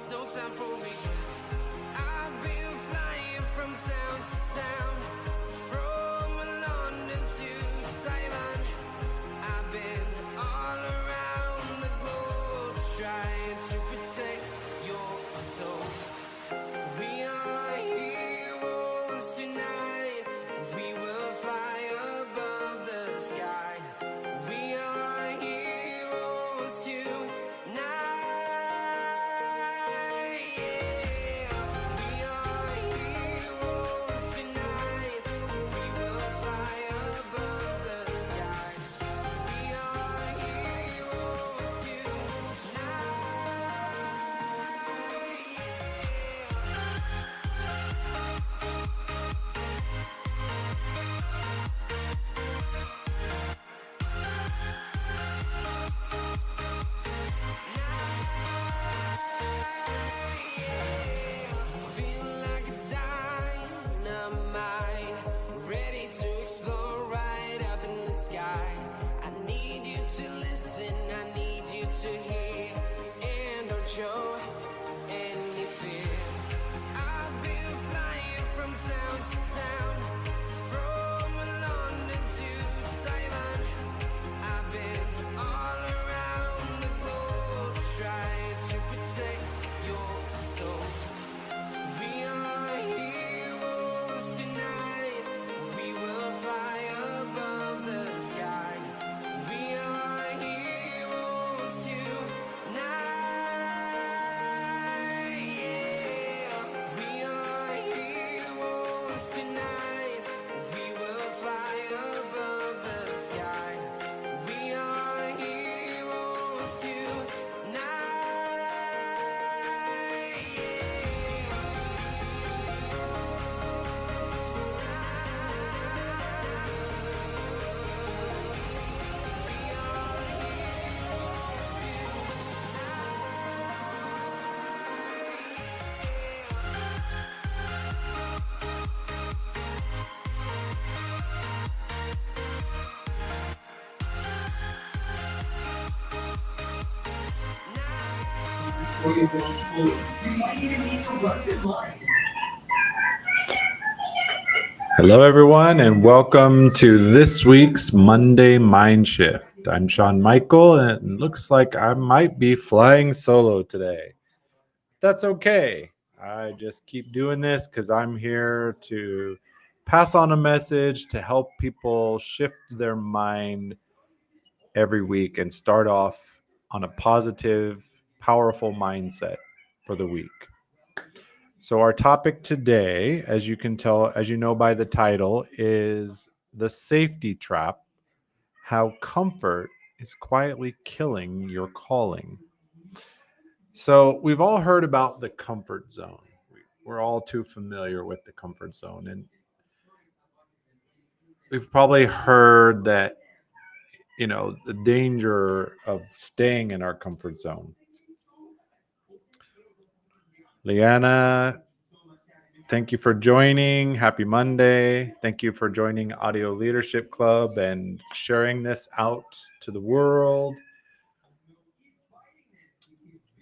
no time for regrets. I've been flying from town to town, from London to Taiwan. I've been all around the globe trying to protect your soul. We are heroes tonight. We will fly above the sky. We are heroes tonight. Yeah. We are heroes tonight. We will fly above the sky. We are heroes tonight. Feel like a dynamite, ready to explode right up in the sky. I need you to listen, I need you to hear, and don't show any fear. I've been flying from town to town, from London to Taiwan. I've been all around the globe trying to protect your soul. We are heroes tonight. We will fly above the sky. We are heroes tonight. Yeah. We are heroes tonight. We will fly above the sky. We are heroes tonight. Hello, everyone, and welcome to this week's Monday Mindshift. I'm Sean Michael, and it looks like I might be flying solo today. That's okay. I just keep doing this because I'm here to pass on a message to help people shift their mind every week and start off on a positive, powerful mindset for the week. So our topic today, as you can tell, as you know by the title, is the safety trap, how comfort is quietly killing your calling. So we've all heard about the comfort zone. We're all too familiar with the comfort zone. And we've probably heard that, the danger of staying in our comfort zone. Leanna, thank you for joining. Happy Monday. Thank you for joining Audio Leadership Club and sharing this out to the world.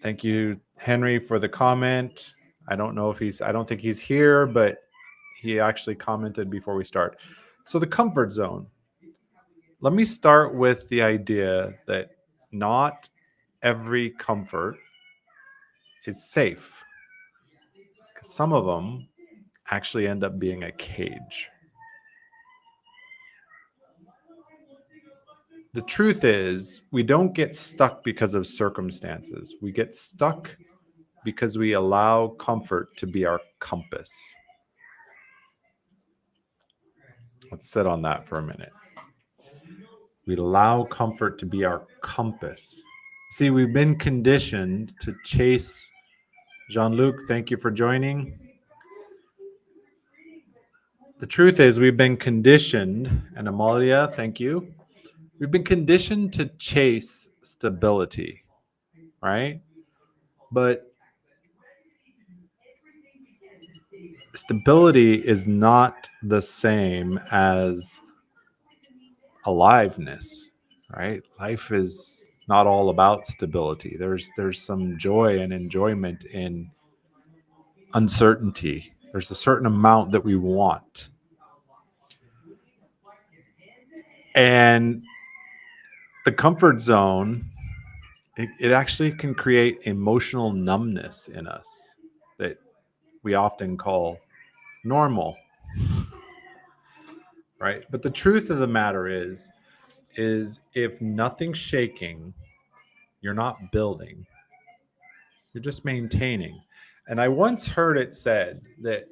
Thank you, Henry, for the comment. I don't think he's here, but he actually commented before we start. So the comfort zone. Let me start with the idea that not every comfort is safe. Some of them actually end up being a cage. The truth is, we don't get stuck because of circumstances. We get stuck because we allow comfort to be our compass. Let's sit on that for a minute. We allow comfort to be our compass. See, we've been conditioned to chase. Jean-Luc, thank you for joining. The truth is, we've been conditioned, and Amalia, thank you. We've been conditioned to chase stability, right? But stability is not the same as aliveness, right? Life is not all about stability. There's some joy and enjoyment in uncertainty. There's a certain amount that we want. And the comfort zone, it actually can create emotional numbness in us that we often call normal, right? But the truth of the matter is if nothing's shaking, you're not building, you're just maintaining. And I once heard it said that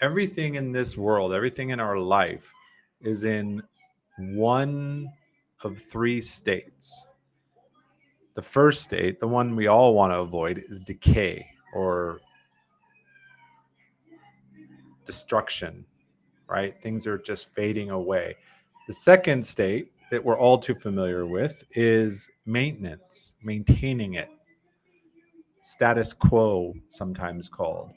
everything in this world, everything in our life is in one of three states. The first state, the one we all want to avoid, is decay or destruction, right? Things are just fading away. The second state that we're all too familiar with is maintenance, maintaining it, status quo, sometimes called.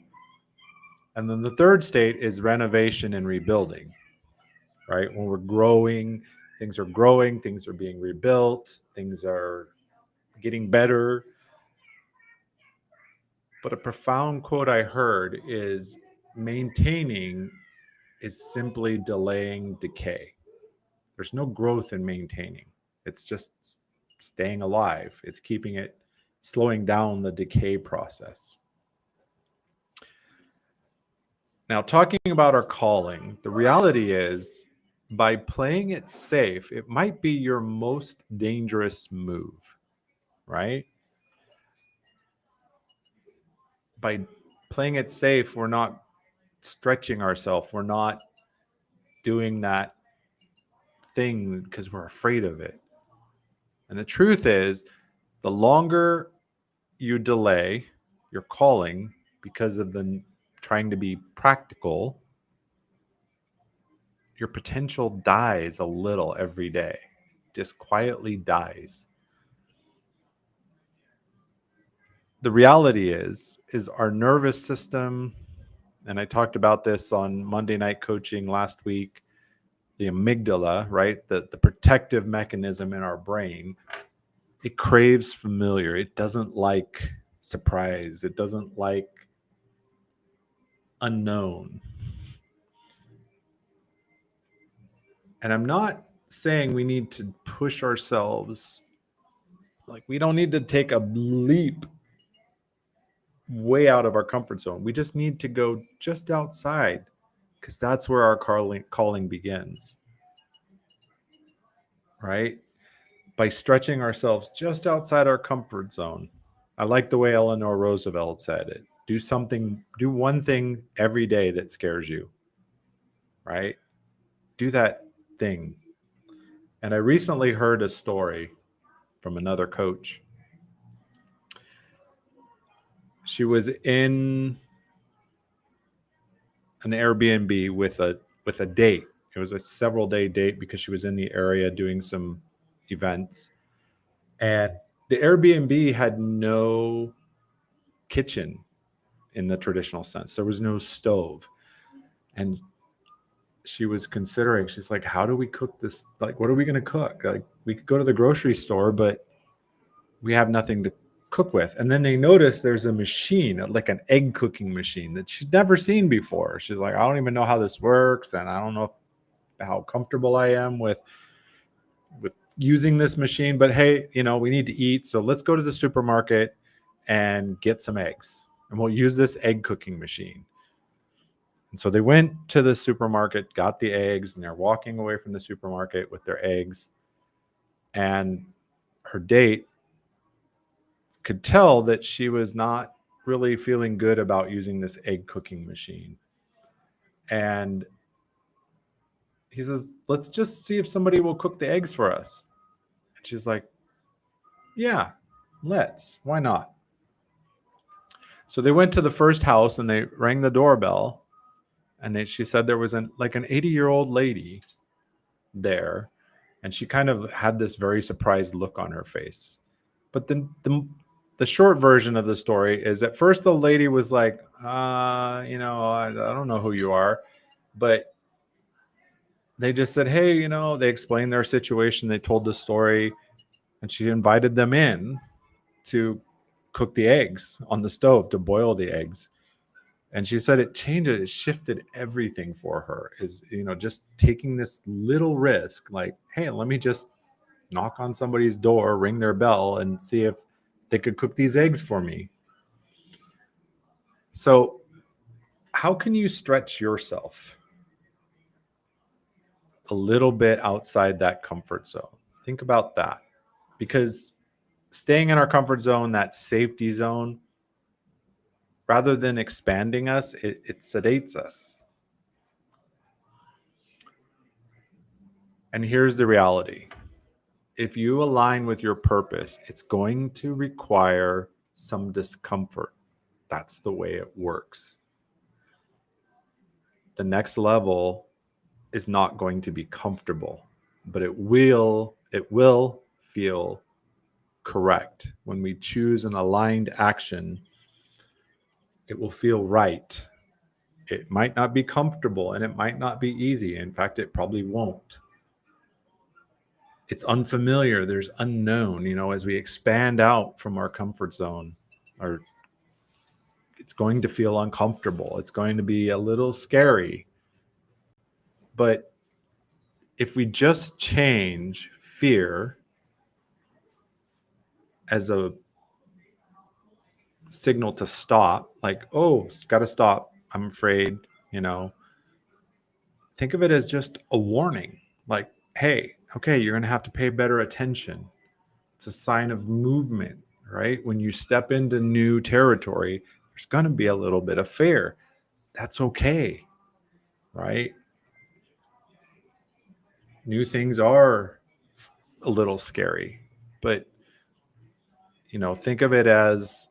And then the third state is renovation and rebuilding, right? When we're growing, things are being rebuilt, things are getting better. But a profound quote I heard is maintaining is simply delaying decay. There's no growth in maintaining. It's just staying alive. It's keeping it, slowing down the decay process. Now, talking about our calling, the reality is by playing it safe, it might be your most dangerous move, right? By playing it safe, we're not stretching ourselves. We're not doing that thing because we're afraid of it. And the truth is, the longer you delay your calling because of the trying to be practical, your potential dies a little every day, just quietly dies. The reality is our nervous system, and I talked about this on Monday Night Coaching last week, the amygdala, right? The protective mechanism in our brain, it craves familiar. It doesn't like surprise. It doesn't like unknown. And I'm not saying we need to push ourselves. Like, we don't need to take a leap way out of our comfort zone. We just need to go just outside, because that's where our calling begins, right? By stretching ourselves just outside our comfort zone. I like the way Eleanor Roosevelt said it. Do one thing every day that scares you, right? Do that thing. And I recently heard a story from another coach. She was in an Airbnb with a date. It was a several day date because she was in the area doing some events. And the Airbnb had no kitchen in the traditional sense. There was no stove. And she was considering, she's like, how do we cook this? Like, what are we going to cook? Like, we could go to the grocery store, but we have nothing to cook with. And then they noticed there's a machine, like an egg cooking machine that she'd never seen before. She's like, I don't even know how this works. And I don't know how comfortable I am with using this machine, but hey, we need to eat. So let's go to the supermarket and get some eggs, and we'll use this egg cooking machine. And so they went to the supermarket, got the eggs, and they're walking away from the supermarket with their eggs. And her date could tell that she was not really feeling good about using this egg cooking machine. And he says, let's just see if somebody will cook the eggs for us. And she's like, yeah, let's. Why not? So they went to the first house and they rang the doorbell. And she said there was an 80-year-old lady there. And she kind of had this very surprised look on her face. But then the short version of the story is, at first the lady was like, I don't know who you are. But they just said, hey, they explained their situation. They told the story. And she invited them in to cook the eggs on the stove, to boil the eggs. And she said it shifted everything for her, is, just taking this little risk, like, hey, let me just knock on somebody's door, ring their bell, and see if they could cook these eggs for me. So how can you stretch yourself a little bit outside that comfort zone? Think about that, because staying in our comfort zone, that safety zone, rather than expanding us, it sedates us. And here's the reality. If you align with your purpose, it's going to require some discomfort. That's the way it works. The next level is not going to be comfortable, but it will feel correct. When we choose an aligned action, it will feel right. It might not be comfortable and it might not be easy. In fact, it probably won't. It's unfamiliar. There's unknown. As we expand out from our comfort zone, it's going to feel uncomfortable. It's going to be a little scary. But if we just change fear as a signal to stop, like, oh, it's got to stop, I'm afraid, think of it as just a warning, like, hey, okay, you're going to have to pay better attention. It's a sign of movement, right? When you step into new territory, there's going to be a little bit of fear. That's okay, right? New things are a little scary, but think of it as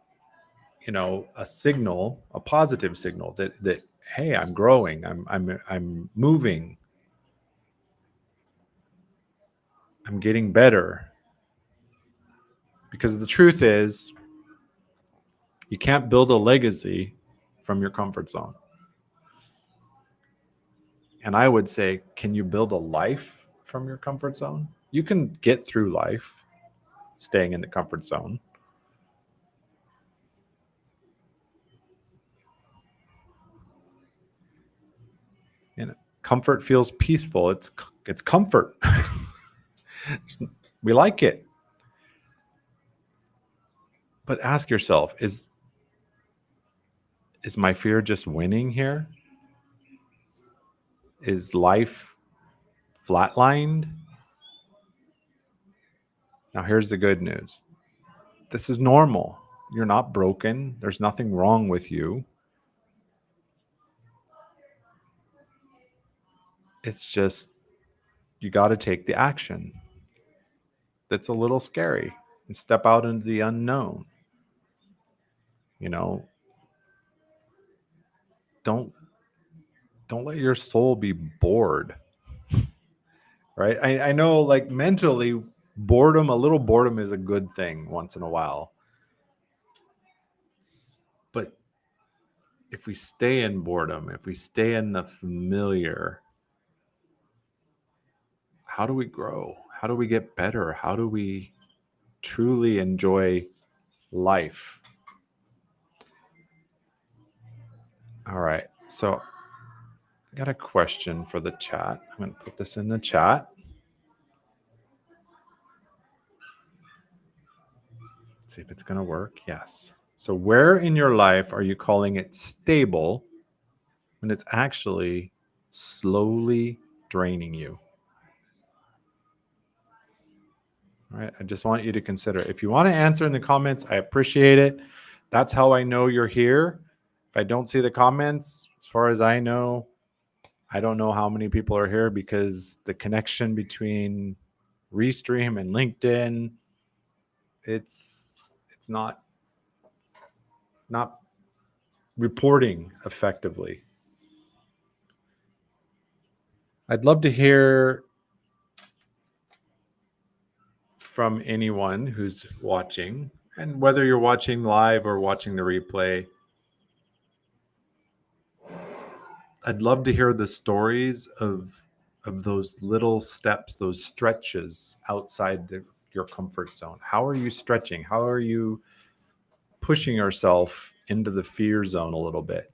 a signal, a positive signal that hey, I'm growing, I'm moving, I'm getting better. Because the truth is, you can't build a legacy from your comfort zone. And I would say, can you build a life from your comfort zone? You can get through life staying in the comfort zone. Comfort feels peaceful. It's comfort. We like it. But ask yourself, is my fear just winning here? Is life flatlined? Now, here's the good news. This is normal. You're not broken. There's nothing wrong with you. It's just, you got to take the action. That's a little scary, and step out into the unknown. Don't let your soul be bored. Right? I know, like, mentally, boredom, a little boredom is a good thing once in a while. But if we stay in boredom, if we stay in the familiar, how do we grow? How do we get better? How do we truly enjoy life? All right. So I got a question for the chat. I'm going to put this in the chat. Let's see if it's going to work. Yes. So where in your life are you calling it stable when it's actually slowly draining you? All right. I just want you to consider. If you want to answer in the comments, I appreciate it. That's how I know you're here. If I don't see the comments, as far as I know, I don't know how many people are here, because the connection between Restream and LinkedIn, it's not reporting effectively. I'd love to hear from anyone who's watching, and whether you're watching live or watching the replay, I'd love to hear the stories of those little steps, those stretches outside your comfort zone? How are you stretching? How are you pushing yourself into the fear zone a little bit?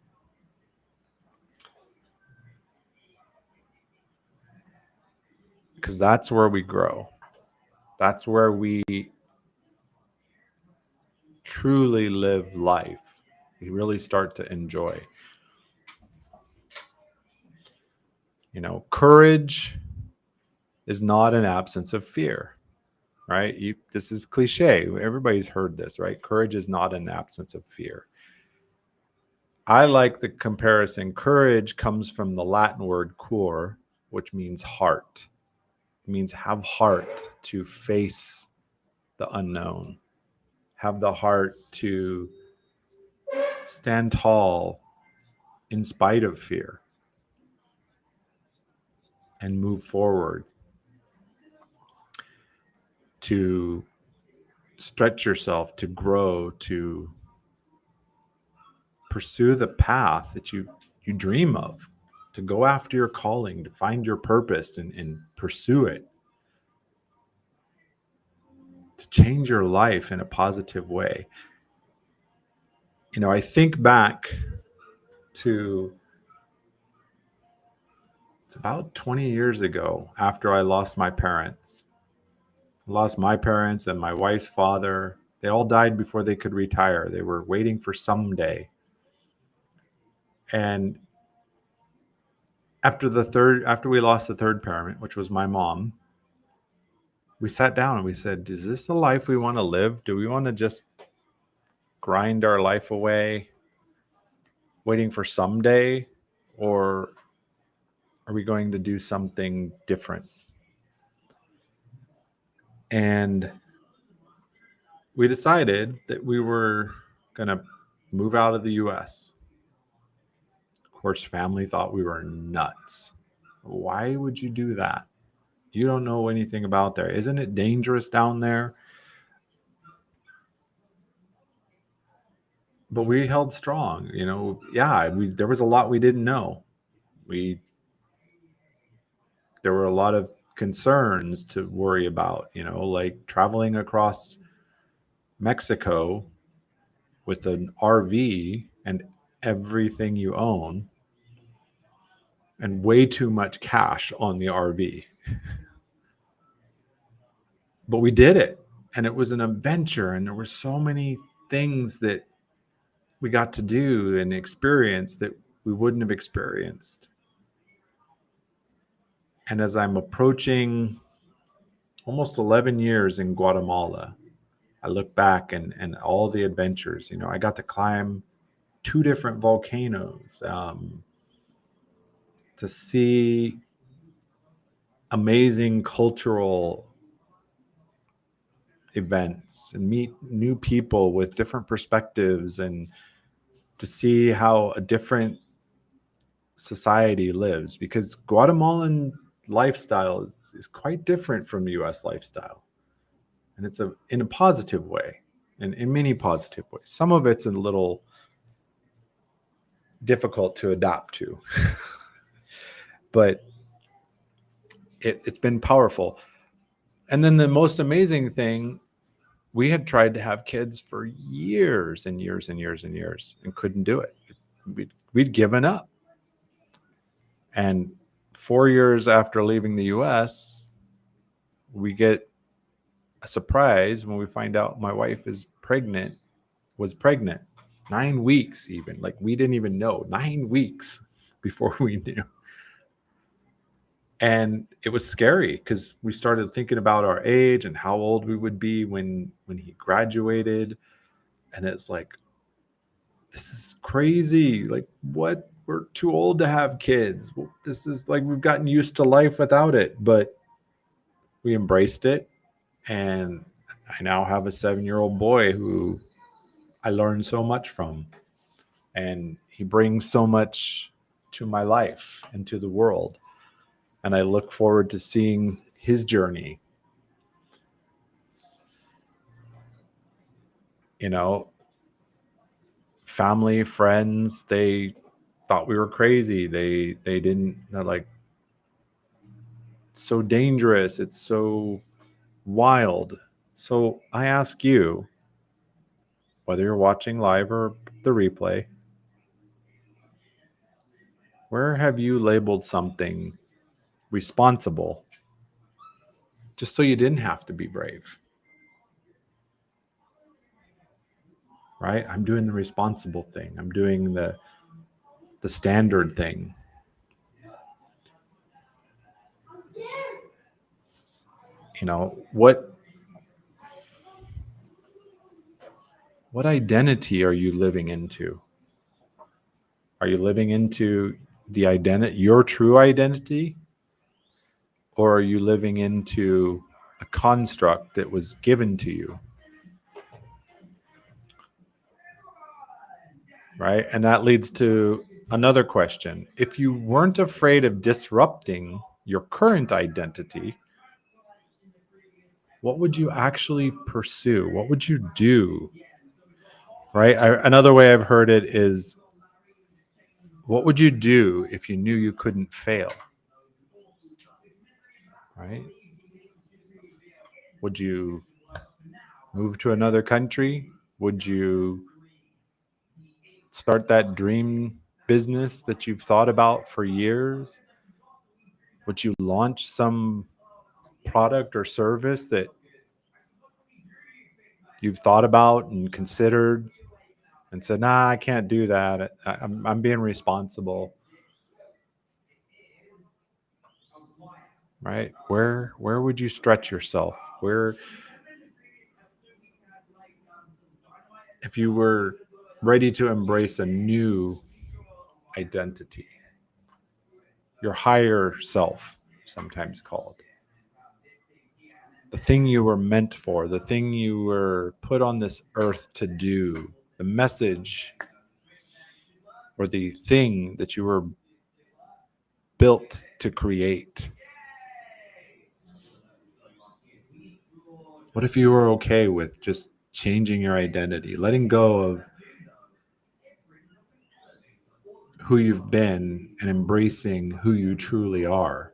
Because that's where we grow. That's where we truly live life. We really start to enjoy. Courage is not an absence of fear, right? This is cliche. Everybody's heard this, right? Courage is not an absence of fear. I like the comparison. Courage comes from the Latin word cor, which means heart. It means have heart to face the unknown, have the heart to stand tall in spite of fear and move forward, to stretch yourself, to grow, to pursue the path that you dream of, to go after your calling, to find your purpose and pursue it, to change your life in a positive way. I think back to, it's about 20 years ago, after I lost my parents. I lost my parents and my wife's father. They all died before they could retire. They were waiting for someday. And after we lost the third parent, which was my mom, we sat down and we said, is this the life we want to live? Do we want to just grind our life away waiting for someday? Or are we going to do something different? And we decided that we were going to move out of the US. Of course, family thought we were nuts. Why would you do that? You don't know anything about there. Isn't it dangerous down there? But we held strong, there was a lot we didn't know. There were a lot of concerns to worry about, like traveling across Mexico with an RV and everything you own and way too much cash on the RV. But we did it, and it was an adventure, and there were so many things that we got to do and experience that we wouldn't have experienced. And as I'm approaching almost 11 years in Guatemala, I look back and all the adventures. I got to climb 2 different volcanoes, to see amazing cultural events and meet new people with different perspectives, and to see how a different society lives, because Guatemalan lifestyle is quite different from US lifestyle. And it's in a positive way, and in many positive ways. Some of it's a little difficult to adapt to, but it's been powerful. And then the most amazing thing, we had tried to have kids for years and years and years and years and couldn't do it. We'd given up. And 4 years after leaving the US, we get a surprise when we find out my wife was pregnant 9 weeks, even. Like, we didn't even know. 9 weeks before we knew. And it was scary because we started thinking about our age and how old we would be when he graduated. And it's like, this is crazy. Like, what? We're too old to have kids. This is like, we've gotten used to life without it. But we embraced it. And I now have a 7-year-old boy who I learned so much from. And he brings so much to my life and to the world. And I look forward to seeing his journey. Family, friends, they thought we were crazy. They're like, it's so dangerous. It's so wild. So I ask you, whether you're watching live or the replay, where have you labeled something responsible just so you didn't have to be brave? Right? I'm doing the responsible thing. I'm doing the standard thing. What identity are you living into? Are you living into the identity, your true identity, or are you living into a construct that was given to you? Right? And that leads to another question. If you weren't afraid of disrupting your current identity, what would you actually pursue? What would you do? Right? Another way I've heard it is, what would you do if you knew you couldn't fail? Right? Would you move to another country? Would you start that dream business that you've thought about for years? Would you launch some product or service that you've thought about and considered and said, nah, I can't do that. I'm being responsible. Right? Where would you stretch yourself? Where, if you were ready to embrace a new identity, your higher self, sometimes called, the thing you were meant for, the thing you were put on this earth to do, the message or the thing that you were built to create. What if you were okay with just changing your identity, letting go of who you've been and embracing who you truly are?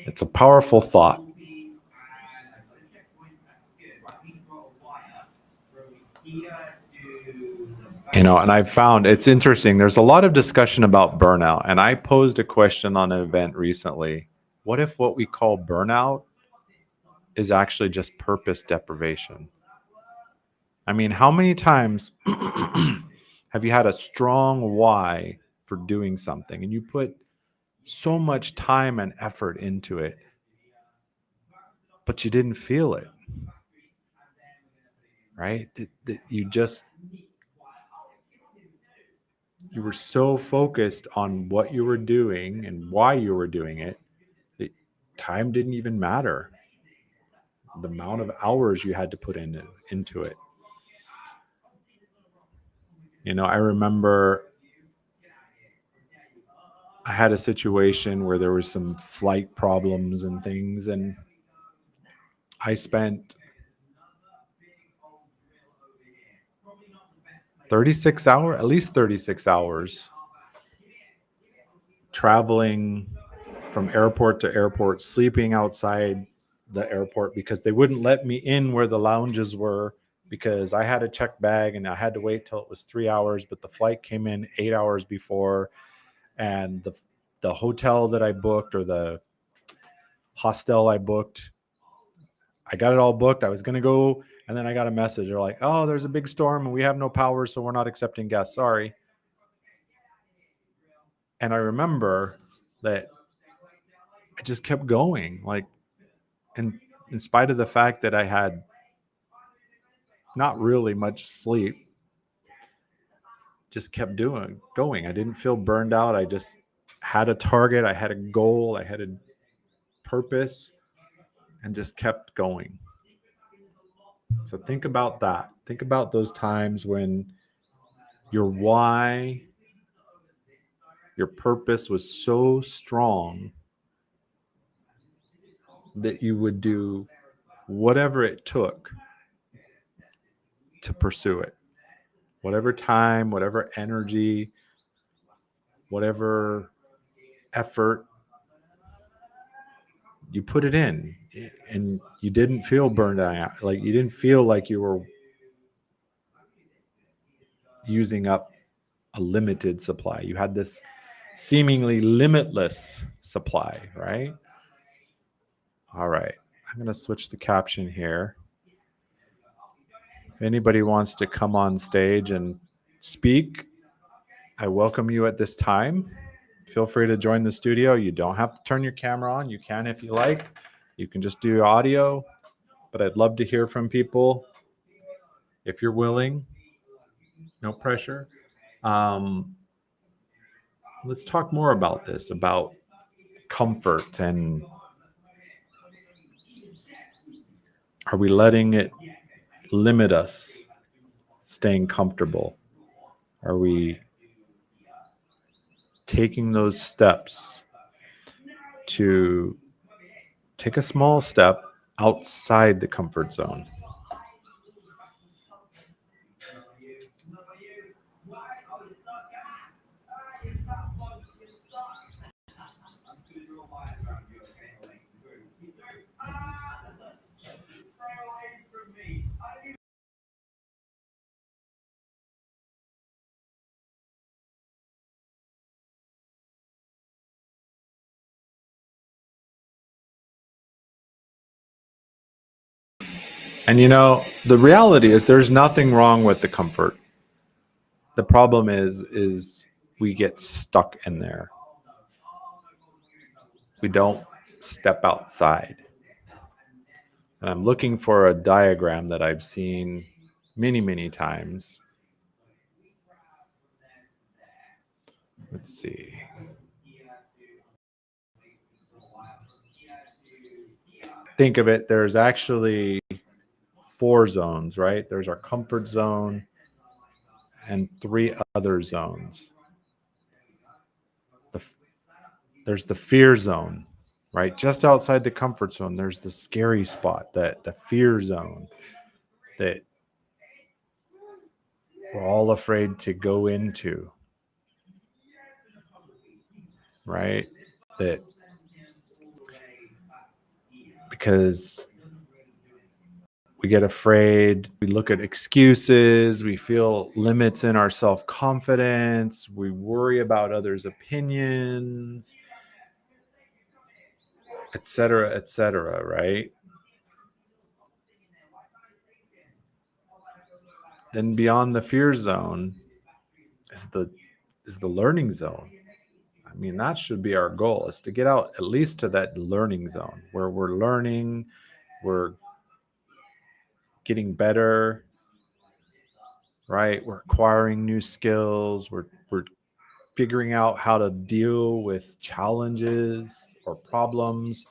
It's a powerful thought. And I've found it's interesting. There's a lot of discussion about burnout. And I posed a question on an event recently. What if what we call burnout is actually just purpose deprivation? I mean, how many times have you had a strong why for doing something and you put so much time and effort into it, but you didn't feel it? Right? That you were so focused on what you were doing and why you were doing it that time didn't even matter. The amount of hours you had to put into it. I remember I had a situation where there was some flight problems and things, and I spent at least 36 hours traveling from airport to airport, sleeping outside the airport because they wouldn't let me in where the lounges were because I had a check bag and I had to wait till it was 3 hours, but the flight came in 8 hours before, and the hotel that I booked, or the hostel I booked, I got it all booked. I was going to go, and then I got a message. They're like, oh, there's a big storm and we have no power, so we're not accepting guests. Sorry. And I remember that I just kept going, and in spite of the fact that I had not really much sleep, just kept going. I didn't feel burned out. I just had a target. I had a goal. I had a purpose, and just kept going. So think about that. Think about those times when your why, your purpose was so strong that you would do whatever it took to pursue it. Whatever time, whatever energy, whatever effort you put it in, and you didn't feel burned out. Like you didn't feel like you were using up a limited supply. You had this seemingly limitless supply, right? All right. I'm going to switch the caption here. If anybody wants to come on stage and speak, I welcome you at this time. Feel free to join the studio. You don't have to turn your camera on. You can if you like. You can just do audio, but I'd love to hear from people if you're willing. No pressure. Let's talk more about this, about comfort, and are we letting it limit us, staying comfortable? Are we taking those steps to take a small step outside the comfort zone? And the reality is there's nothing wrong with the comfort. The problem is we get stuck in there. We don't step outside. And I'm looking for a diagram that I've seen many, many times. Let's see. Think of it, there's actually 4 zones, right? There's our comfort zone and 3 other zones. There's the fear zone, right? Just outside the comfort zone, there's the scary spot, the fear zone that we're all afraid to go into, right? That because we get afraid, we look at excuses, we feel limits in our self-confidence, we worry about others' opinions, et cetera, right? Then beyond the fear zone is the learning zone. I mean, that should be our goal, is to get out at least to that learning zone where we're learning, we're getting better, right? We're acquiring new skills, we're figuring out how to deal with challenges or problems.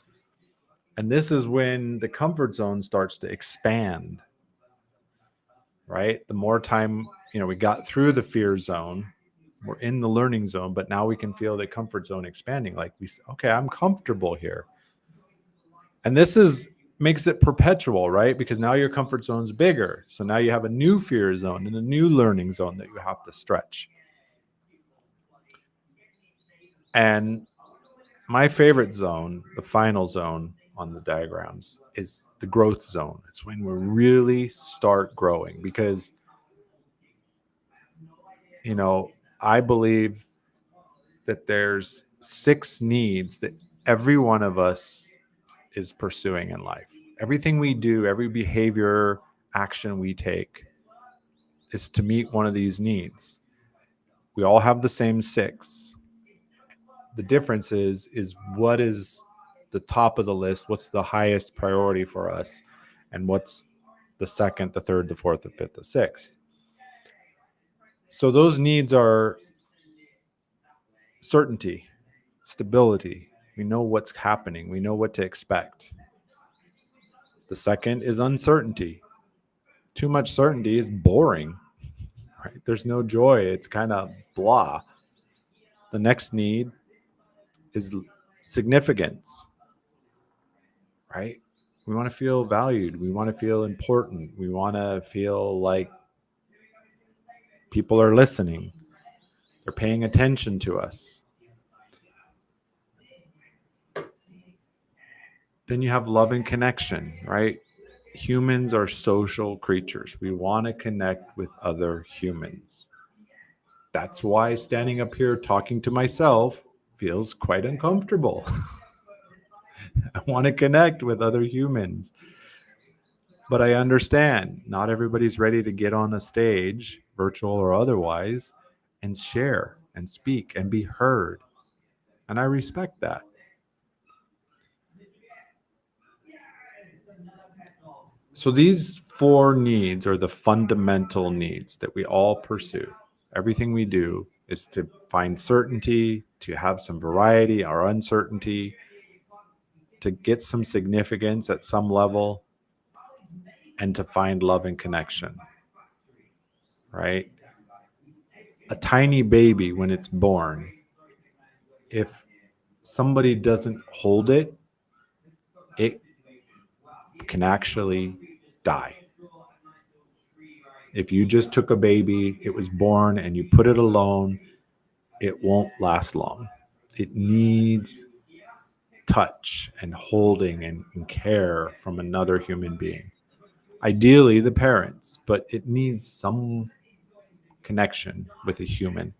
And this is when the comfort zone starts to expand, right? The more time, we got through the fear zone, we're in the learning zone, but now we can feel the comfort zone expanding. Like okay, I'm comfortable here. And this makes it perpetual, right? Because now your comfort zone's bigger. So now you have a new fear zone and a new learning zone that you have to stretch. And my favorite zone, the final zone on the diagrams, is the growth zone. It's when we really start growing because, I believe that there's 6 needs that every one of us is pursuing in life. Everything we do, every behavior, action we take is to meet one of these needs. We all have the same 6. The difference is what is the top of the list, what's the highest priority for us, and what's the second, the third, the fourth, the fifth, the sixth. So those needs are certainty, stability. We know what's happening. We know what to expect. The second is uncertainty. Too much certainty is boring, right? There's no joy. It's kind of blah. The next need is significance, right? We want to feel valued. We want to feel important. We want to feel like people are listening. They're paying attention to us. Then you have love and connection, right? Humans are social creatures. We want to connect with other humans. That's why standing up here talking to myself feels quite uncomfortable. I want to connect with other humans. But I understand not everybody's ready to get on a stage, virtual or otherwise, and share and speak and be heard. And I respect that. So these four needs are the fundamental needs that we all pursue. Everything we do is to find certainty, to have some variety or uncertainty, to get some significance at some level, and to find love and connection, right? A tiny baby, when it's born, if somebody doesn't hold it, it can actually die. If you just took a baby, it was born, and you put it alone, it won't last long. It needs touch and holding and care from another human being. Ideally, the parents, but it needs some connection with a human.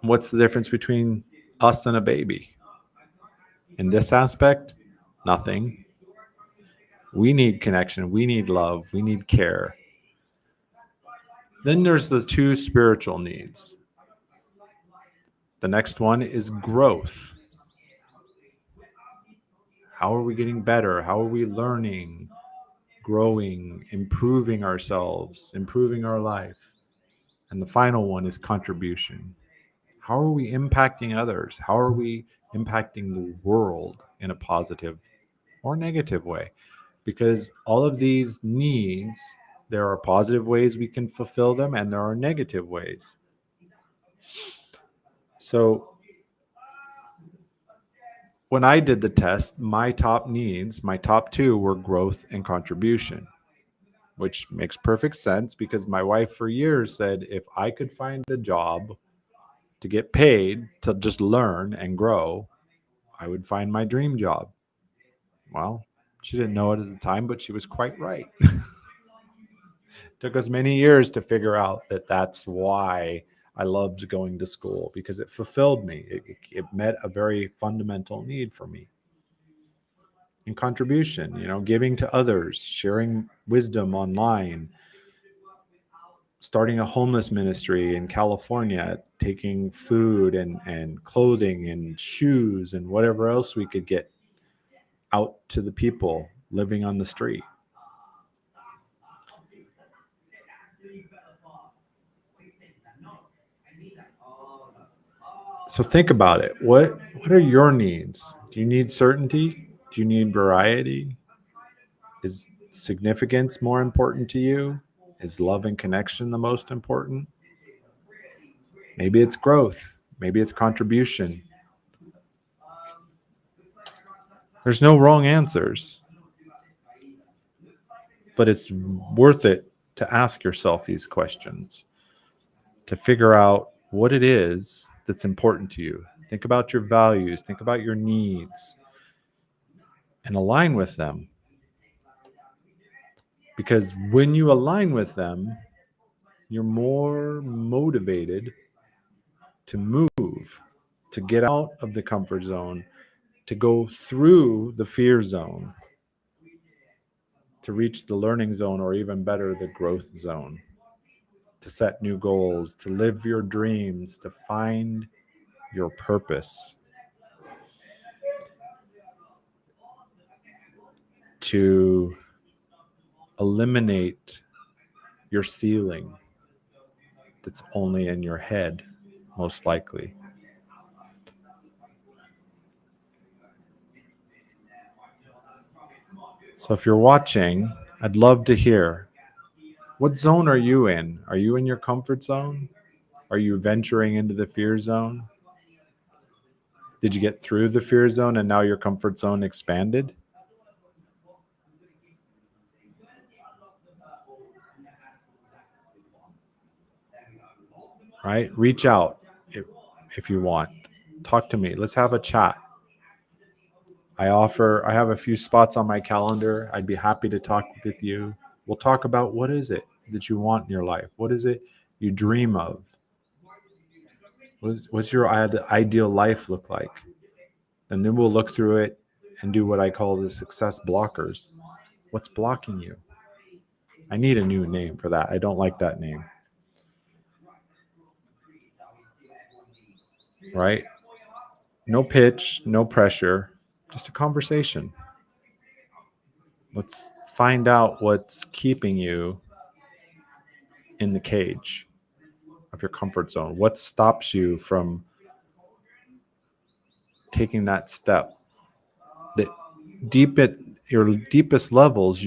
What's the difference between us and a baby? In this aspect, nothing. We need connection. We need love. We need care. Then there's the two spiritual needs. The next one is growth. How are we getting better? How are we learning, growing, improving ourselves, improving our life? And the final one is contribution. How are we impacting others? How are we impacting the world in a positive or negative way? Because all of these needs, there are positive ways we can fulfill them, and there are negative ways. So when I did the test, my top needs, my top two were growth and contribution, which makes perfect sense because my wife for years said if I could find a job to get paid to just learn and grow, I would find my dream job. Well, she didn't know it at the time, but she was quite right. Took us many years to figure out that that's why I loved going to school, because it fulfilled me. It met a very fundamental need for me. And contribution, giving to others, sharing wisdom online, starting a homeless ministry in California, taking food and clothing and shoes and whatever else we could get out to the people living on the street. So think about it. What are your needs? Do you need certainty? Do you need variety? Is significance more important to you? Is love and connection the most important? Maybe it's growth. Maybe it's contribution. There's no wrong answers, but it's worth it to ask yourself these questions, to figure out what it is that's important to you. Think about your values, think about your needs, and align with them. Because when you align with them, you're more motivated to move, to get out of the comfort zone, to go through the fear zone, to reach the learning zone, or even better, the growth zone, to set new goals, to live your dreams, to find your purpose, to eliminate your ceiling that's only in your head, most likely. So if you're watching, I'd love to hear, what zone are you in? Are you in your comfort zone? Are you venturing into the fear zone? Did you get through the fear zone and now your comfort zone expanded? right? Reach out if you want. Talk to me. Let's have a chat. I have a few spots on my calendar. I'd be happy to talk with you. We'll talk about what is it that you want in your life? What is it you dream of? What's your ideal life look like? And then we'll look through it and do what I call the success blockers. What's blocking you? I need a new name for that. I don't like that name. Right? No pitch, no pressure, just a conversation. Let's find out what's keeping you in the cage of your comfort zone. What stops you from taking that step that deep at your deepest levels,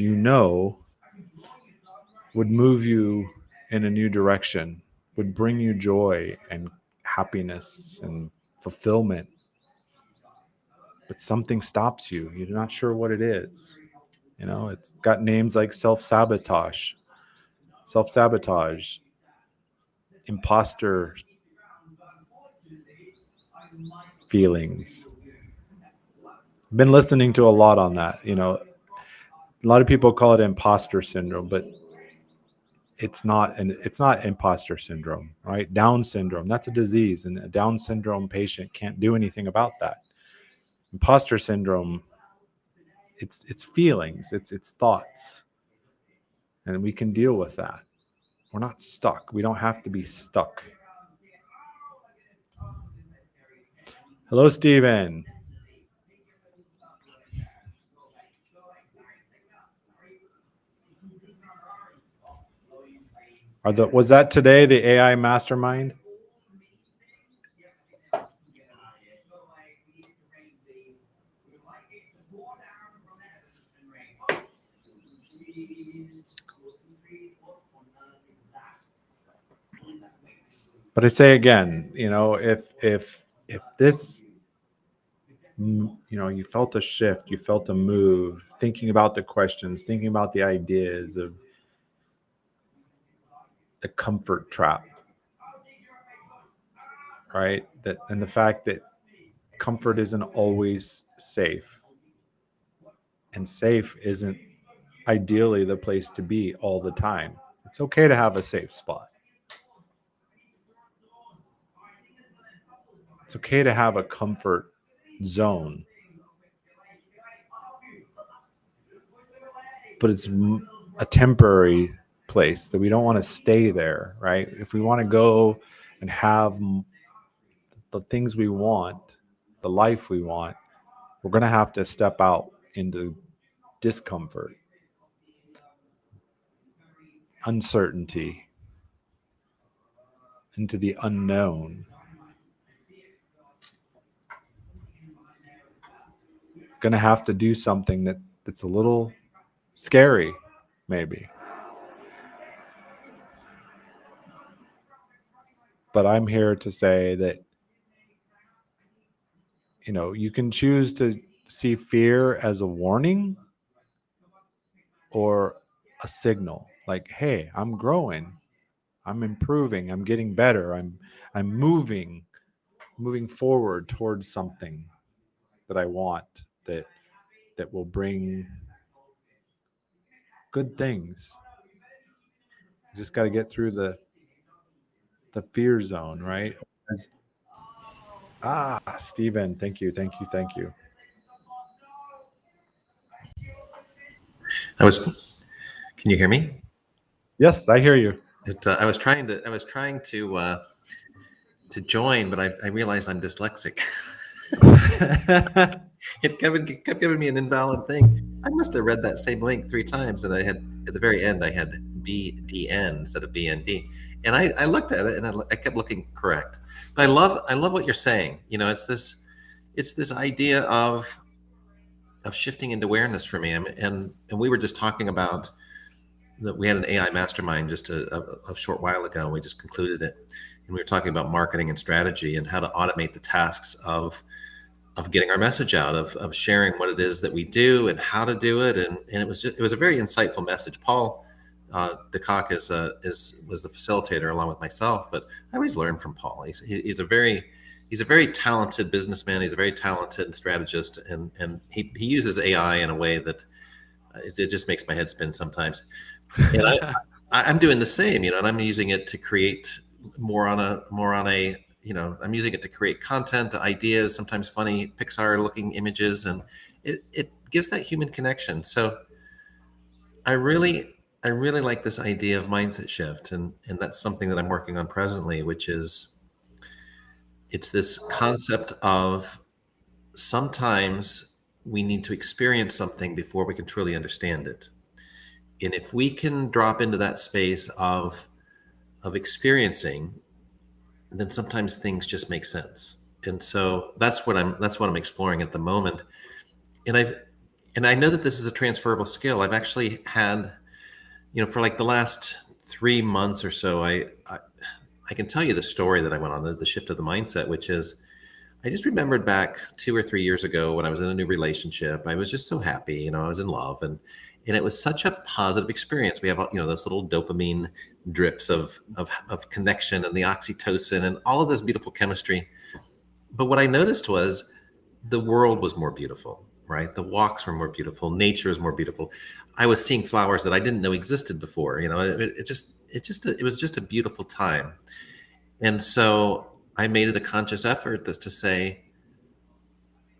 would move you in a new direction, would bring you joy and happiness and fulfillment. But something stops you. You're not sure what it is. It's got names like self-sabotage, imposter feelings. I've been listening to a lot on that. A lot of people call it imposter syndrome, but it's not imposter syndrome, right? Down syndrome, that's a disease, and a Down syndrome patient can't do anything about that. Imposter syndrome, it's feelings, it's thoughts, and we can deal with that. We're not stuck. We don't have to be stuck. Hello, Steven. Was that today, the AI mastermind? But I say again, if this, you felt a shift, you felt a move, thinking about the questions, thinking about the ideas of the comfort trap, right? And the fact that comfort isn't always safe, and safe isn't ideally the place to be all the time. It's okay to have a safe spot. It's okay to have a comfort zone, but it's a temporary place that we don't want to stay there, right? If we want to go and have the things we want, the life we want, we're going to have to step out into discomfort, uncertainty, into the unknown. Going to have to do something that's a little scary, maybe. But I'm here to say that, you can choose to see fear as a warning or a signal, like, hey, I'm growing, I'm improving, I'm getting better, I'm moving forward towards something that I want, that will bring good things. You just got to get through the fear zone, right? Stephen, thank you. Can you hear me? Yes, I hear you. I was trying to join, but I realized I'm dyslexic. It kept giving me an invalid thing. I must have read that same link 3 times, and I had at the very end I had BDN instead of BND, and I looked at it and I kept looking correct. But I love what you're saying. It's this idea of shifting into awareness for me, and we were just talking about that. We had an AI mastermind just a short while ago. We just concluded it, and we were talking about marketing and strategy and how to automate the tasks of getting our message out, of sharing what it is that we do and how to do it. And it was a very insightful message. Paul DeCock was the facilitator along with myself, but I always learn from Paul. He's a very talented businessman. He's a very talented strategist, and he uses AI in a way that it just makes my head spin sometimes. And I'm doing the same, and I'm using it to create more on a I'm using it to create content, ideas, sometimes funny Pixar looking images, and it gives that human connection. So I really like this idea of mindset shift, and that's something that I'm working on presently, which is it's this concept of sometimes we need to experience something before we can truly understand it. And if we can drop into that space of experiencing, then sometimes things just make sense. And so that's what I'm exploring at the moment. And I know that this is a transferable skill. I've actually had, for like the last 3 months or so, I can tell you the story that I went on, the shift of the mindset, which is I just remembered back 2 or 3 years ago when I was in a new relationship. I was just so happy, I was in love, and it was such a positive experience. We have, those little dopamine drips of connection and the oxytocin and all of this beautiful chemistry. But what I noticed was the world was more beautiful, right? The walks were more beautiful. Nature is more beautiful. I was seeing flowers that I didn't know existed before. It was just a beautiful time. And so I made it a conscious effort to say,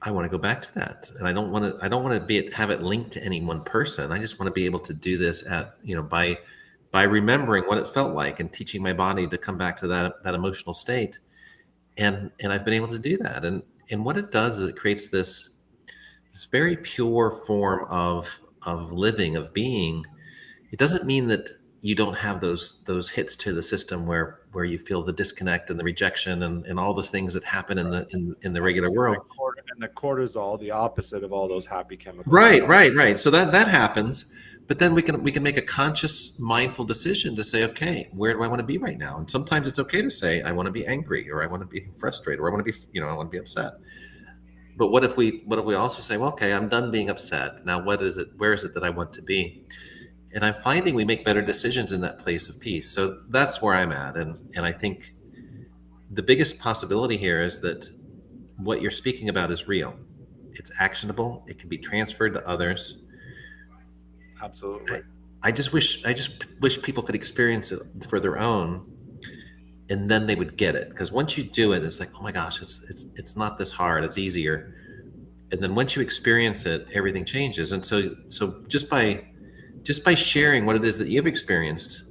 I want to go back to that. And I don't want to have it linked to any one person. I just want to be able to do this by remembering what it felt like and teaching my body to come back to that emotional state. And I've been able to do that. And what it does is it creates this very pure form of living, of being. It doesn't mean that you don't have those hits to the system where you feel the disconnect and the rejection and all those things that happen in the regular world. And the cortisol, the opposite of all those happy chemicals. Right. So that happens, but then we can make a conscious, mindful decision to say, okay, where do I want to be right now? And sometimes it's okay to say, I want to be angry, or I want to be frustrated, or I want to be, I want to be upset. But what if we also say, well, okay, I'm done being upset. Now, where is it that I want to be? And I'm finding we make better decisions in that place of peace. So that's where I'm at. And I think the biggest possibility here is that what you're speaking about is real. It's actionable. It can be transferred to others. Absolutely. I just wish people could experience it for their own, and then they would get it. Because once you do it, it's like, oh my gosh, it's not this hard. It's easier. And then once you experience it, everything changes. And so just by sharing what it is that you've experienced,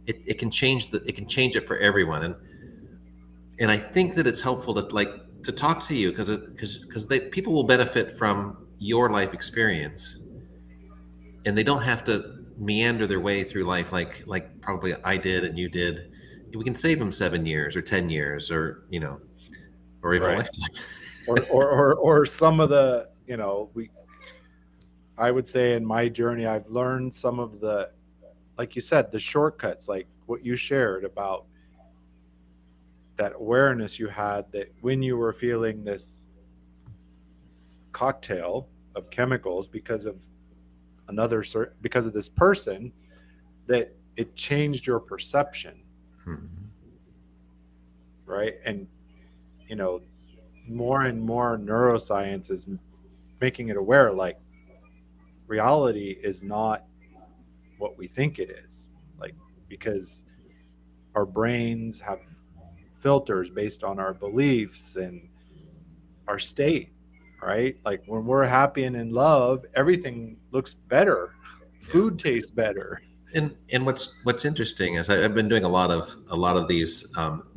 it can change it for everyone. And I think that it's helpful to talk to you because people will benefit from your life experience, and they don't have to meander their way through life like probably I did and you did. We can save them 7 years or 10 years or even a lifetime. or some of the, I would say in my journey, I've learned some of the, like you said, the shortcuts, like what you shared about that awareness you had that when you were feeling this cocktail of chemicals because of this person, that it changed your perception. Mm-hmm. Right. And, more and more neuroscience is making it aware, like, reality is not what we think it is, like, because our brains have filters based on our beliefs and our state, right? Like when we're happy and in love, everything looks better. Food tastes better. And what's interesting is I've been doing a lot of these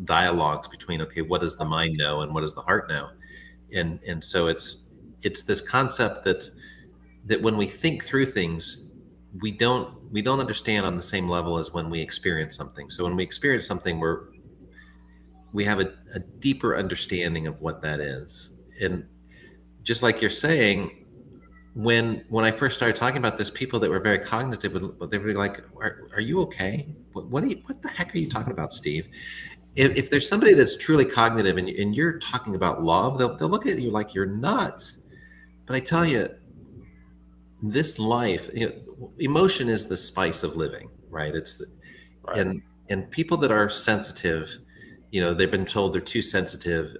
dialogues between, okay, what does the mind know and what does the heart know, and so it's this concept that when we think through things, we don't understand on the same level as when we experience something. So when we experience something, we have a deeper understanding of what that is. And just like you're saying, when I first started talking about this, people that were very cognitive, they would be like, are you okay? What the heck are you talking about, Steve? If there's somebody that's truly cognitive and you're talking about love, they'll look at you like you're nuts. But I tell you, this life, emotion is the spice of living. right? Right. And people that are sensitive, they've been told they're too sensitive.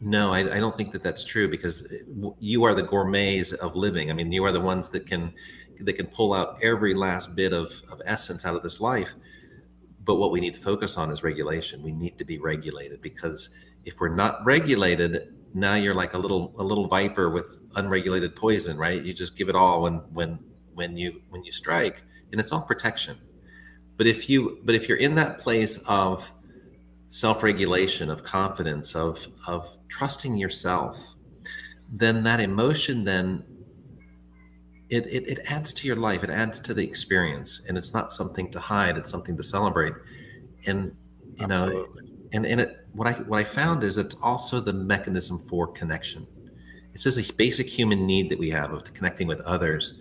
No, I don't think that that's true, because you are the gourmets of living. I mean, you are the ones that can pull out every last bit of essence out of this life. But what we need to focus on is regulation. We need to be regulated, because if we're not regulated, now you're like a little viper with unregulated poison, right? You just give it all when you strike, and it's all protection. But if you're in that place of self-regulation, of confidence, of trusting yourself, then that emotion, then it adds to your life, it adds to the experience, and it's not something to hide, it's something to celebrate. And you know Absolutely. and what I found is it's also the mechanism for connection. It's just a basic human need that we have of connecting with others.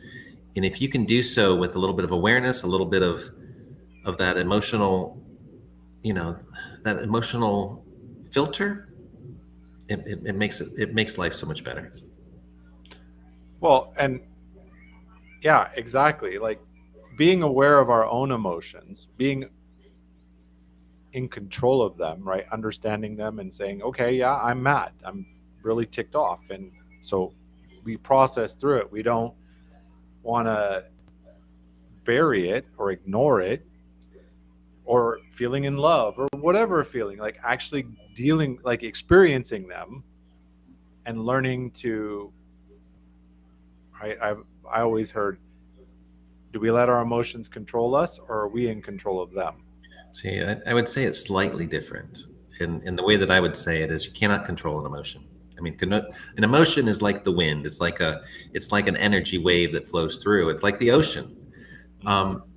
And if you can do so with a little bit of awareness, a little bit of that emotional, you know that emotional filter, it makes life so much better. Well, and yeah, exactly. Like being aware of our own emotions, being in control of them, right? Understanding them and saying, okay, yeah, I'm mad. I'm really ticked off. And so we process through it. We don't want to bury it or ignore it, or feeling in love or whatever feeling, like actually dealing, like experiencing them and learning to, I always heard, do we let our emotions control us, or are we in control of them? See, I would say it's slightly different. And the way that I would say it is, you cannot control an emotion. I mean, an emotion is like the wind. It's like an energy wave that flows through. It's like the ocean. Mm-hmm.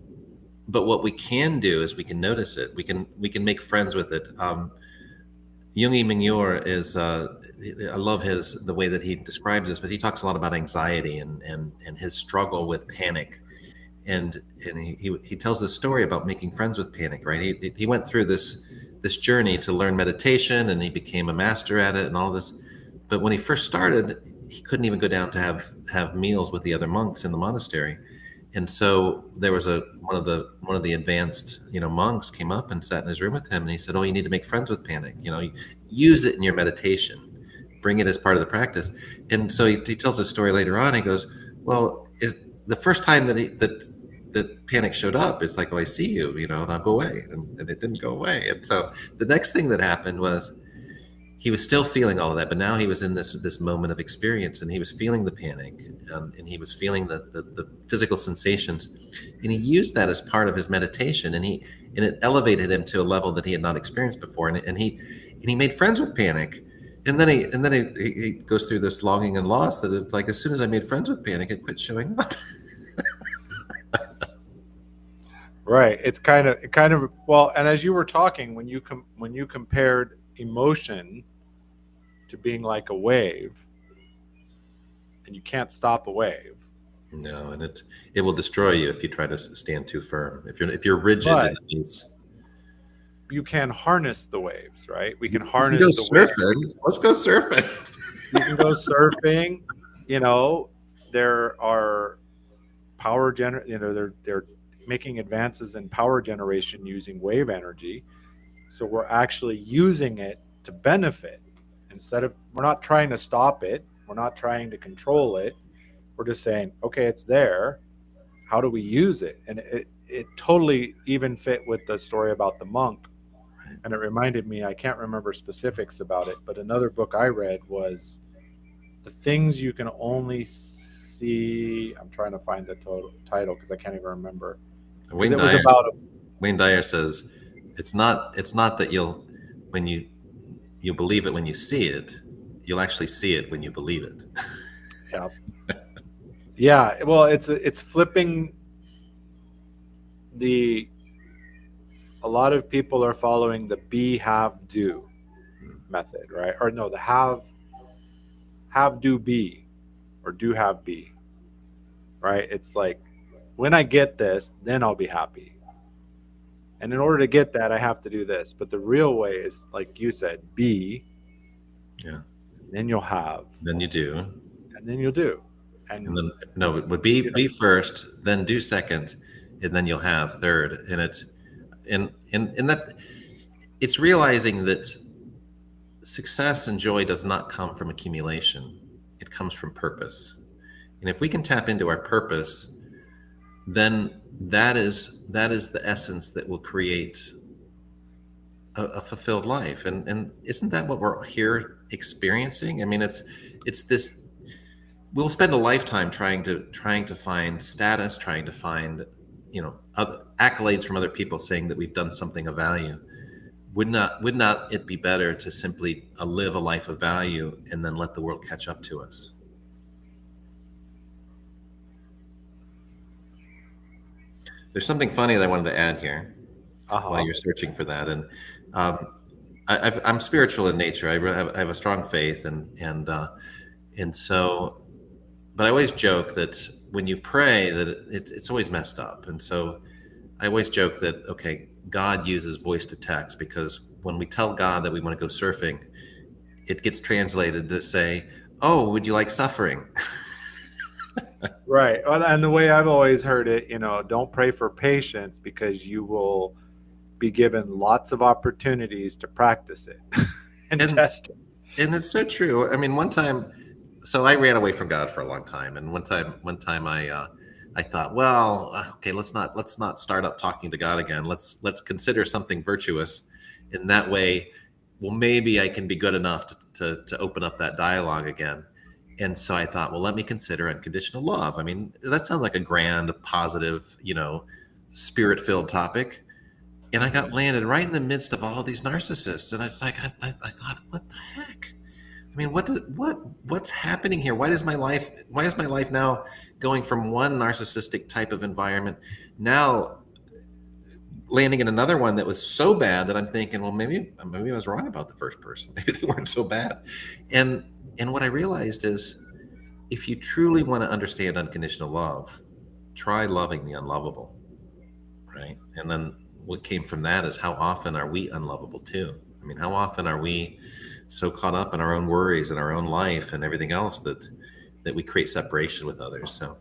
But what we can do is we can notice it. We can make friends with it. Jungi Mingyur is, I love the way that he describes this, but he talks a lot about anxiety and his struggle with panic. And he tells this story about making friends with panic, right? He went through this journey to learn meditation, and he became a master at it and all this. But when he first started, he couldn't even go down to have meals with the other monks in the monastery. And so there was one of the advanced, monks came up and sat in his room with him, and he said, "Oh, you need to make friends with panic. Use it in your meditation, bring it as part of the practice." And so he tells a story later on. He goes, "Well, the first time that panic showed up, it's like, oh, I see you, and I'll go away," and it didn't go away. And so the next thing that happened was, he was still feeling all of that, but now he was in this moment of experience, and he was feeling the panic, and he was feeling the physical sensations, and he used that as part of his meditation, and it elevated him to a level that he had not experienced before, and he made friends with panic. And then he goes through this longing and loss, that it's like, as soon as I made friends with panic, it quit showing up. Right. It's kind of well, and as you were talking, when you compared emotion to being like a wave, and you can't stop a wave, No, and it will destroy you if you try to stand too firm. If you're rigid in but the piece. you can harness the waves, right? We can You can go harness the wind. surfing. Let's go surfing. You can go surfing. You know, there are they're making advances in power generation using wave energy. So we're actually using it to benefit. We're not trying to stop it, we're not trying to control it. We're just saying, okay, it's there. How do we use it? And it totally even fit with the story about the monk. And it reminded me, I can't remember specifics about it, but another book I read was The Things You Can Only See. I'm trying to find the title because I can't even remember. Because Wayne it was Dyer. about Wayne Dyer says, it's not that when you believe it when you see it, you'll actually see it when you believe it. yeah, yeah. Well, it's flipping the. A lot of people are following the be have do method, right? Or no, the have do be, or do have be, right? It's like, when I get this, then I'll be happy. And in order to get that, I have to do this. But the real way is, like you said, be, Yeah. then you'll have, Then you do. and then you'll do. And And then, no, it would be you know, first, then do second, and then you'll have third. And it's and that it's realizing that success and joy does not come from accumulation. It comes from purpose. And if we can tap into our purpose, then that is the essence that will create a fulfilled life. And isn't that what we're here experiencing? I mean, it's this. We'll spend a lifetime trying to find status, trying to find, other accolades from other people saying that we've done something of value. Would not it be better to simply live a life of value and then let the world catch up to us? There's something funny that I wanted to add here while you're searching for that. And I'm spiritual in nature. I have a strong faith, and so, but I always joke that when you pray, that it's always messed up. And so I always joke that, okay, God uses voice to text, because when we tell God that we want to go surfing, it gets translated to say, "Oh, would you like suffering?" Right. Well, and the way I've always heard it, don't pray for patience, because you will be given lots of opportunities to practice it and test it. And it's so true. I mean, one time, so I ran away from God for a long time, and one time I thought, well, okay, let's not start up talking to God again. Let's consider something virtuous, in that way, well, maybe I can be good enough to open up that dialogue again. And so I thought, well, let me consider unconditional love. I mean, that sounds like a grand, positive, spirit-filled topic. And I got landed right in the midst of all of these narcissists, and it's like I thought, what the heck? I mean, what's happening here? Why is my life now going from one narcissistic type of environment, now landing in another one that was so bad that I'm thinking, well, maybe I was wrong about the first person. Maybe they weren't so bad. And what I realized is, if you truly want to understand unconditional love, try loving the unlovable, right? And then what came from that is, how often are we unlovable too? I mean, how often are we so caught up in our own worries and our own life and everything else that we create separation with others? So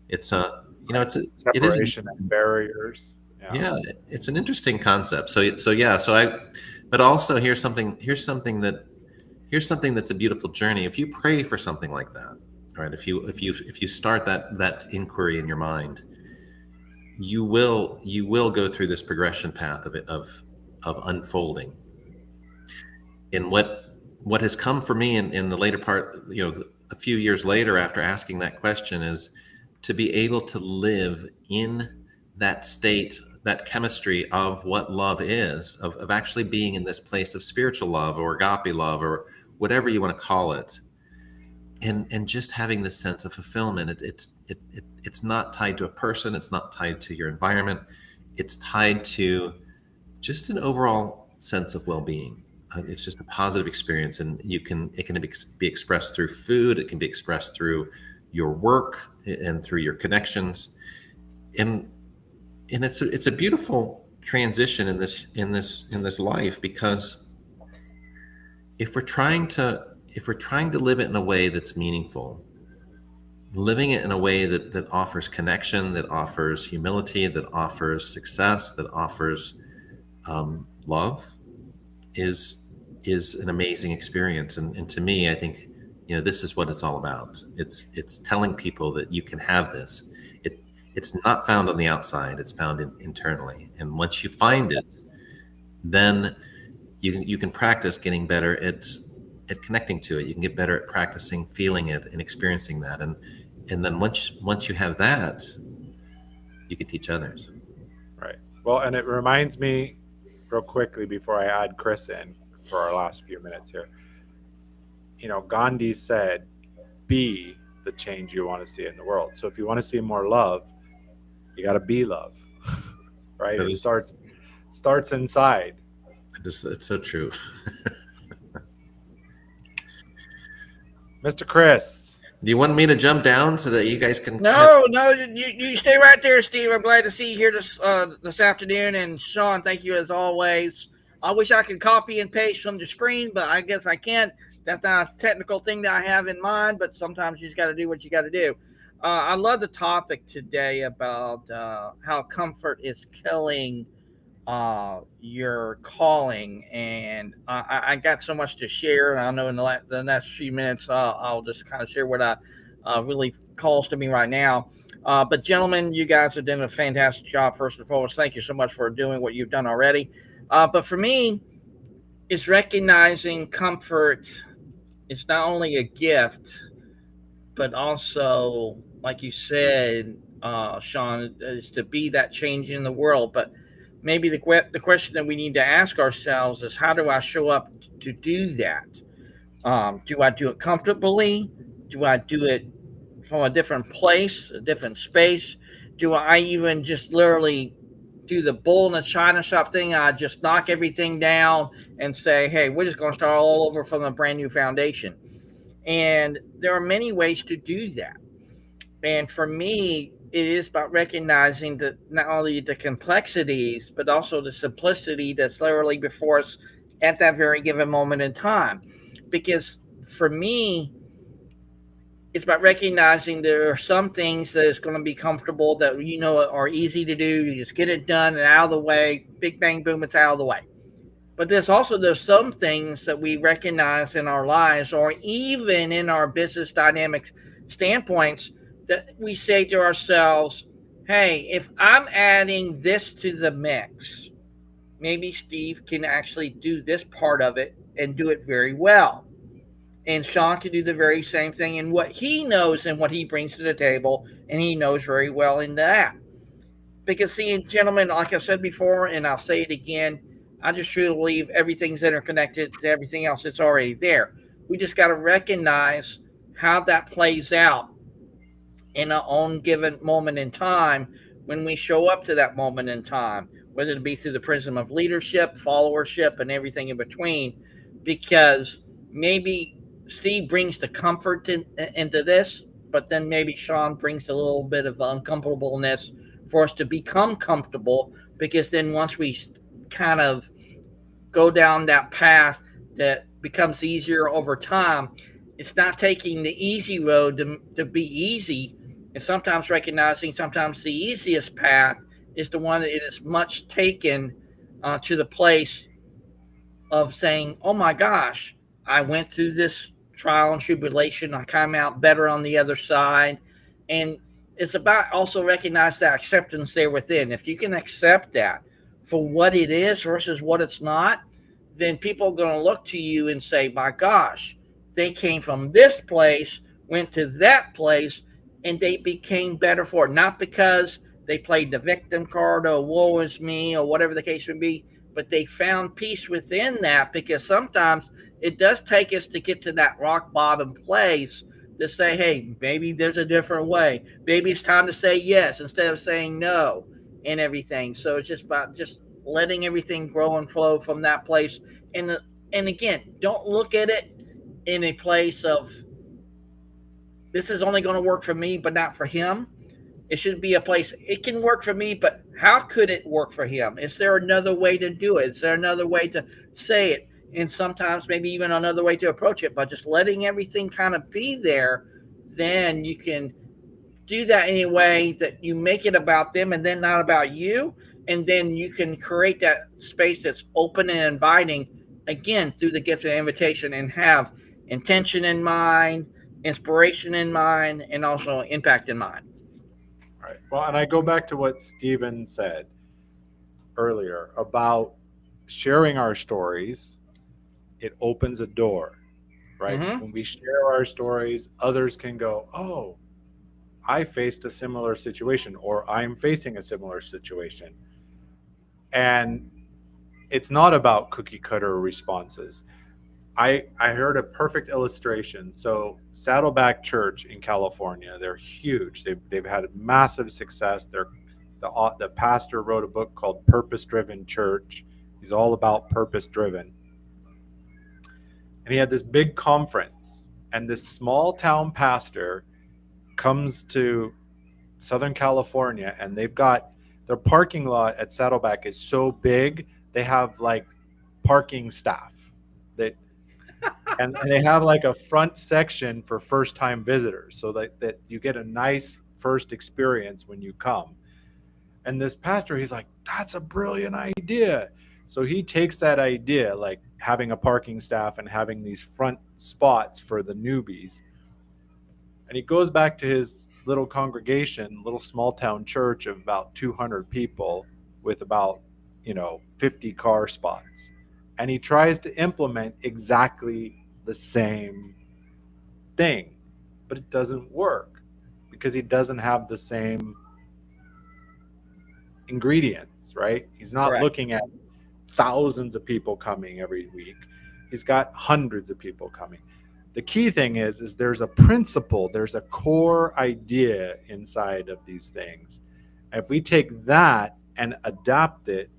it's Separation and barriers. Yeah, it's an interesting concept. But also here's something that's a beautiful journey. If you pray for something like that, right? If you start that inquiry in your mind, you will go through this progression path of unfolding. And what has come for me in the later part, a few years later after asking that question, is to be able to live in that state, that chemistry of what love is, of actually being in this place of spiritual love or agape love or whatever you want to call it, and just having this sense of fulfillment. It's not tied to a person, it's not tied to your environment, it's tied to just an overall sense of well-being. It's just a positive experience, and it can be expressed through food, it can be expressed through your work and through your connections, and it's a beautiful transition in this life, because if we're trying to live it in a way that's meaningful, living it in a way that offers connection, that offers humility, that offers success, that offers love, is an amazing experience. And to me, I think, this is what it's all about. It's telling people that you can have this. It's not found on the outside, it's found internally. And once you find it, then you can practice getting better at connecting to it. You can get better at practicing feeling it and experiencing that. And then once you have that, you can teach others. Right. Well, and it reminds me, real quickly, before I add Chris in for our last few minutes here, Gandhi said, be the change you want to see in the world. So if you want to see more love, you got to be love, right? It starts inside. It's so true. Mr. Chris. Do you want me to jump down so that you guys can? No, you stay right there, Steve. I'm glad to see you here this afternoon. And Sean, thank you as always. I wish I could copy and paste from the screen, but I guess I can't. That's not a technical thing that I have in mind, but sometimes you just got to do what you got to do. I love the topic today about how comfort is killing your calling, and I got so much to share. And I know in the next few minutes, I'll just kind of share what I really calls to me right now. But gentlemen, you guys have done a fantastic job. First and foremost, thank you so much for doing what you've done already. But for me, it's recognizing comfort. It's not only a gift, but also, like you said, Sean, is to be that change in the world. But maybe the question that we need to ask ourselves is, how do I show up to do that? Do I do it comfortably? Do I do it from a different place, a different space? Do I even just literally do the bull in the china shop thing? I just knock everything down and say, hey, we're just going to start all over from a brand new foundation. And there are many ways to do that. And for me, it is about recognizing that not only the complexities, but also the simplicity that's literally before us at that very given moment in time. Because for me, it's about recognizing there are some things that is going to be comfortable that you know are easy to do. You just get it done and out of the way. Big bang boom, it's out of the way. But there's some things that we recognize in our lives or even in our business dynamics standpoints that we say to ourselves, hey, if I'm adding this to the mix, maybe Steve can actually do this part of it and do it very well. And Sean can do the very same thing in what he knows and what he brings to the table, and he knows very well in that. Because, see, gentlemen, like I said before, and I'll say it again, I just truly believe everything's interconnected to everything else that's already there. We just got to recognize how that plays out in our own given moment in time when we show up to that moment in time, whether it be through the prism of leadership, followership, and everything in between. Because maybe Steve brings the comfort into this, but then maybe Sean brings a little bit of uncomfortableness for us to become comfortable. Because then once we kind of go down that path that becomes easier over time, it's not taking the easy road to be easy. And sometimes recognizing sometimes the easiest path is the one that is much taken to the place of saying, oh my gosh, I went through this trial and tribulation. I came out better on the other side. And it's about also recognize that acceptance there within. If you can accept that for what it is versus what it's not, then people are going to look to you and say, my gosh, they came from this place, went to that place, and they became better for it. Not because they played the victim card or woe is me or whatever the case may be, but they found peace within that, because sometimes it does take us to get to that rock bottom place to say, hey, maybe there's a different way. Maybe it's time to say yes instead of saying no and everything. So it's just about just letting everything grow and flow from that place. And again, don't look at it in a place of this is only going to work for me, but not for him. It should be a place it can work for me, but how could it work for him? Is there another way to do it? Is there another way to say it? And sometimes maybe even another way to approach it, but just letting everything kind of be there, then you can do that in a way that you make it about them and then not about you. And then you can create that space that's open and inviting again through the gift of invitation, and have intention in mind, inspiration in mind, and also impact in mind. All right. Well, and I go back to what Stephen said earlier about sharing our stories. It opens a door, right? Mm-hmm. When we share our stories, others can go, oh, I faced a similar situation, or I'm facing a similar situation. And it's not about cookie cutter responses. I heard a perfect illustration. So Saddleback Church in California, they're huge. They've had massive success. The pastor wrote a book called Purpose Driven Church. He's all about purpose driven. And he had this big conference, and this small town pastor comes to Southern California, and they've got their parking lot at Saddleback is so big, they have like parking staff that and they have like a front section for first time visitors, so that you get a nice first experience when you come. And this pastor, he's like, that's a brilliant idea. So he takes that idea, like having a parking staff and having these front spots for the newbies, and he goes back to his little congregation, little small town church of about 200 people with about, 50 car spots. And he tries to implement exactly the same thing, but it doesn't work because he doesn't have the same ingredients, right? He's not Correct. looking at thousands of people coming every week. He's got hundreds of people coming. The key thing is there's a principle, there's a core idea inside of these things. And if we take that and adapt it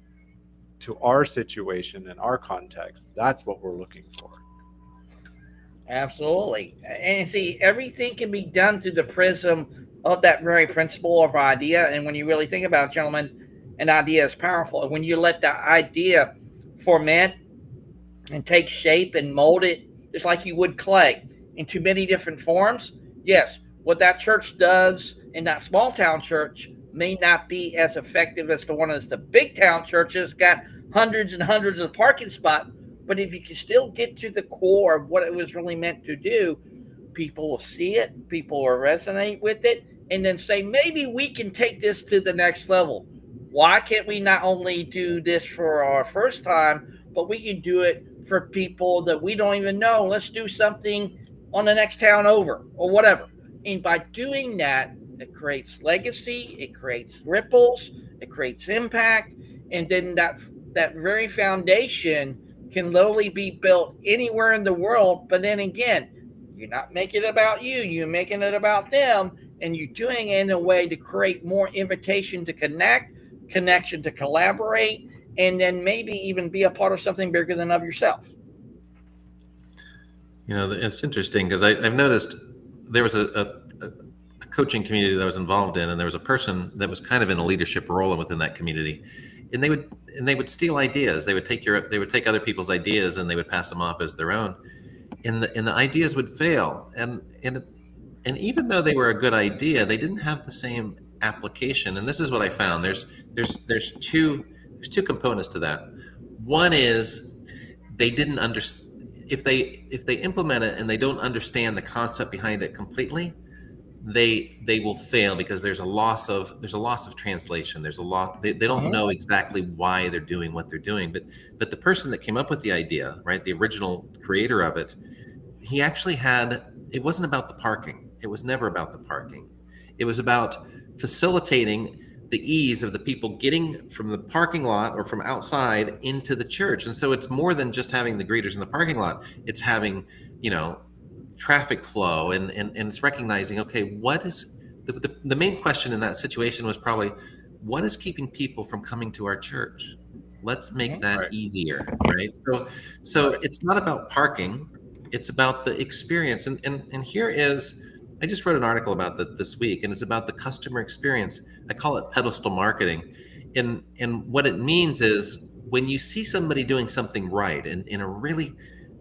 to our situation and our context, that's what we're looking for. Absolutely. And see, everything can be done through the prism of that very principle of idea. And when you really think about it, gentlemen, an idea is powerful. And when you let the idea ferment and take shape and mold it just like you would clay into many different forms, yes, what that church does in that small town church may not be as effective as the one as the big town churches got hundreds and hundreds of parking spots. But if you can still get to the core of what it was really meant to do, people will see it, people will resonate with it, and then say, maybe we can take this to the next level. Why can't we not only do this for our first time, but we can do it for people that we don't even know? Let's do something on the next town over or whatever. And by doing that, it creates legacy, it creates ripples, it creates impact, and then that very foundation can literally be built anywhere in the world. But then again, you're not making it about you, you're making it about them, and you're doing it in a way to create more invitation to connect, connection to collaborate, and then maybe even be a part of something bigger than of yourself. It's interesting because I've noticed there was a coaching community that I was involved in, and there was a person that was kind of in a leadership role within that community, and they would steal ideas. They would take other people's ideas and they would pass them off as their own, and the ideas would fail. And even though they were a good idea, they didn't have the same application. And this is what I found. There's two components to that. One is they didn't understand. If they implement it and they don't understand the concept behind it completely, they will fail because there's a loss of translation. There's a lot they don't know exactly why they're doing what they're doing. But the person that came up with the idea, right, the original creator of it, he actually it wasn't about the parking. It was never about the parking. It was about facilitating the ease of the people getting from the parking lot or from outside into the church. And so it's more than just having the greeters in the parking lot. It's having, traffic flow and it's recognizing, okay, what is the main question in that situation was probably, what is keeping people from coming to our church? Let's make that easier, right? So it's not about parking. It's about the experience. And here is, I just wrote an article about that this week, and it's about the customer experience. I call it pedestal marketing. And what it means is when you see somebody doing something right and in a really,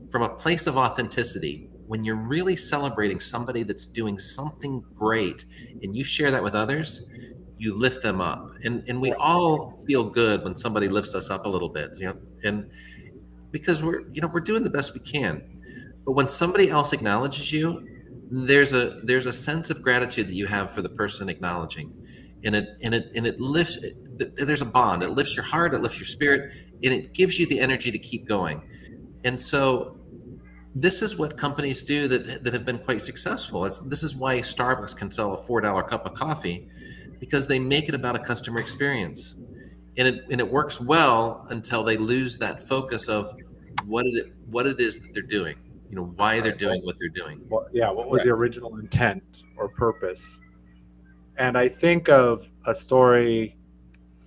from a place of authenticity, when you're really celebrating somebody that's doing something great and you share that with others, you lift them up. And we all feel good when somebody lifts us up a little bit, and because we're doing the best we can. But when somebody else acknowledges you, there's a sense of gratitude that you have for the person acknowledging, and it lifts. There's a bond. It lifts your heart. It lifts your spirit, and it gives you the energy to keep going. And so, this is what companies do that have been quite successful. This is why Starbucks can sell a $4 cup of coffee, because they make it about a customer experience, and it works well until they lose that focus of what it is that they're doing. Why they're doing what they're doing. What was the original intent or purpose? And I think of a story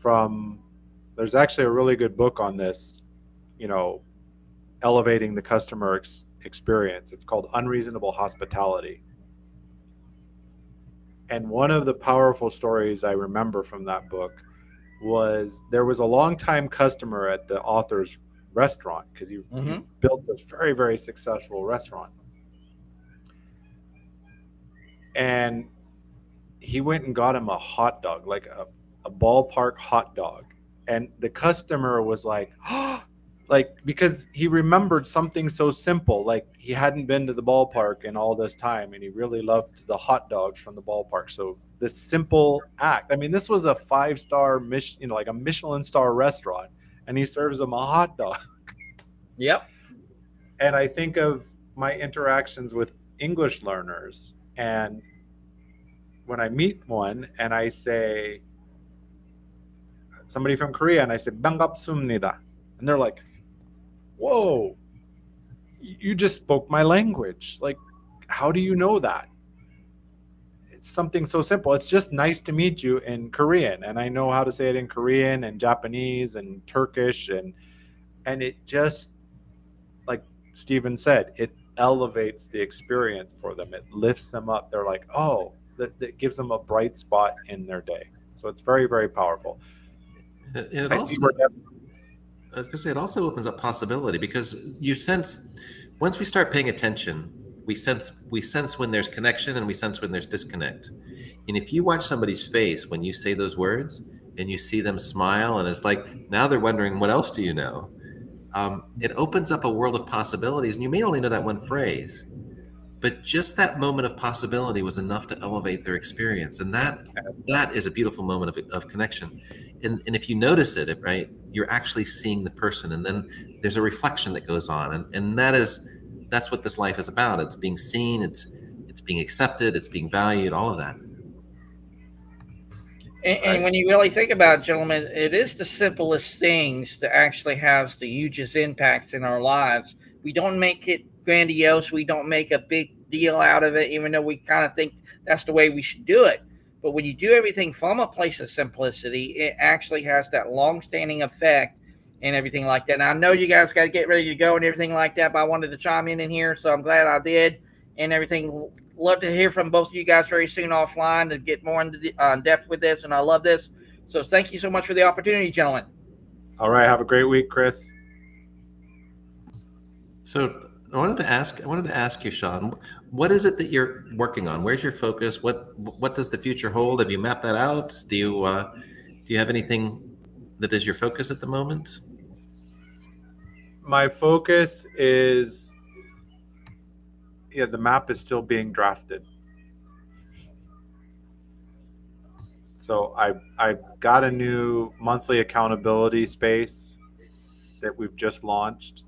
there's actually a really good book on this, elevating the customer experience. It's called Unreasonable Hospitality. And one of the powerful stories I remember from that book was there was a longtime customer at the author's restaurant because he built this very, very successful restaurant. And he went and got him a hot dog, like a ballpark hot dog. And the customer was like, oh, like, because he remembered something so simple, like he hadn't been to the ballpark in all this time and he really loved the hot dogs from the ballpark. So this simple act, I mean, this was a 5-star like a Michelin star restaurant, and he serves them a hot dog. Yep. And I think of my interactions with English learners, and when I meet one and I say, somebody from Korea, and I say, "반갑습니다," and they're like, "Whoa, you just spoke my language. Like, how do you know that?" It's something so simple. It's just nice to meet you in Korean, and I know how to say it in Korean and Japanese and Turkish, and it just, like Stephen said, it elevates the experience for them. It lifts them up. They're like, oh, that gives them a bright spot in their day. So it's very, very powerful. It also, I was going to say, it also opens up possibility, because you sense, once we start paying attention, we sense when there's connection and we sense when there's disconnect. And if you watch somebody's face when you say those words and you see them smile, and it's like, now they're wondering, what else do you know? It opens up a world of possibilities, and you may only know that one phrase, but just that moment of possibility was enough to elevate their experience. And that is a beautiful moment of connection. And if you notice it, right, you're actually seeing the person, and then there's a reflection that goes on. And that's what this life is about. It's being seen, it's being accepted, it's being valued, all of that. And when you really think about it, gentlemen, it is the simplest things that actually has the hugest impacts in our lives. We don't make it grandiose. We don't make a big deal out of it, even though we kind of think that's the way we should do it. But when you do everything from a place of simplicity, it actually has that long-standing effect and everything like that. Now, I know you guys got to get ready to go and everything like that, but I wanted to chime in here, so I'm glad I did and everything. Love to hear from both of you guys very soon offline to get more into depth with this, and I love this. So thank you so much for the opportunity, gentlemen. All right, have a great week, Chris. So I wanted to ask you, Sean, what is it that you're working on? Where's your focus? What does the future hold? Have you mapped that out? Do you have anything that is your focus at the moment? My focus is, the map is still being drafted. So I've got a new monthly accountability space that we've just launched.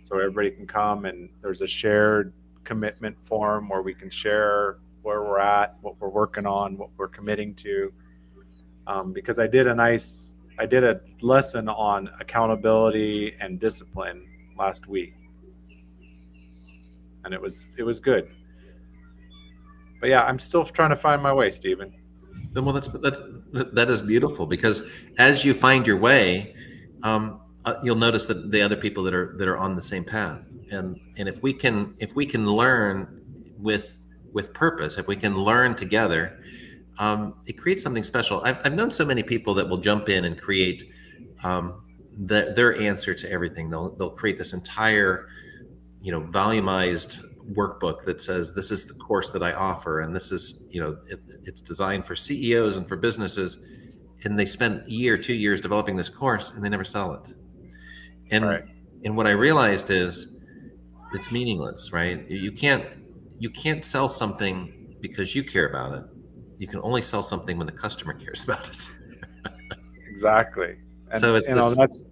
So everybody can come, and there's a shared commitment form where we can share where we're at, what we're working on, what we're committing to. Because I did a lesson on accountability and discipline last week, and it was good. But yeah, I'm still trying to find my way, Stephen. Well, that is beautiful, because as you find your way, you'll notice that the other people that are on the same path, and if we can learn with purpose, if we can learn together, it creates something special. I've known so many people that will jump in and create their answer to everything. They'll create this entire, volumized workbook that says, this is the course that I offer, and this is, it's designed for CEOs and for businesses, and they spend a year, 2 years developing this course, and they never sell it. And what I realized is it's meaningless, right? You can't sell something because you care about it. You can only sell something when the customer cares about it. Exactly. And so it's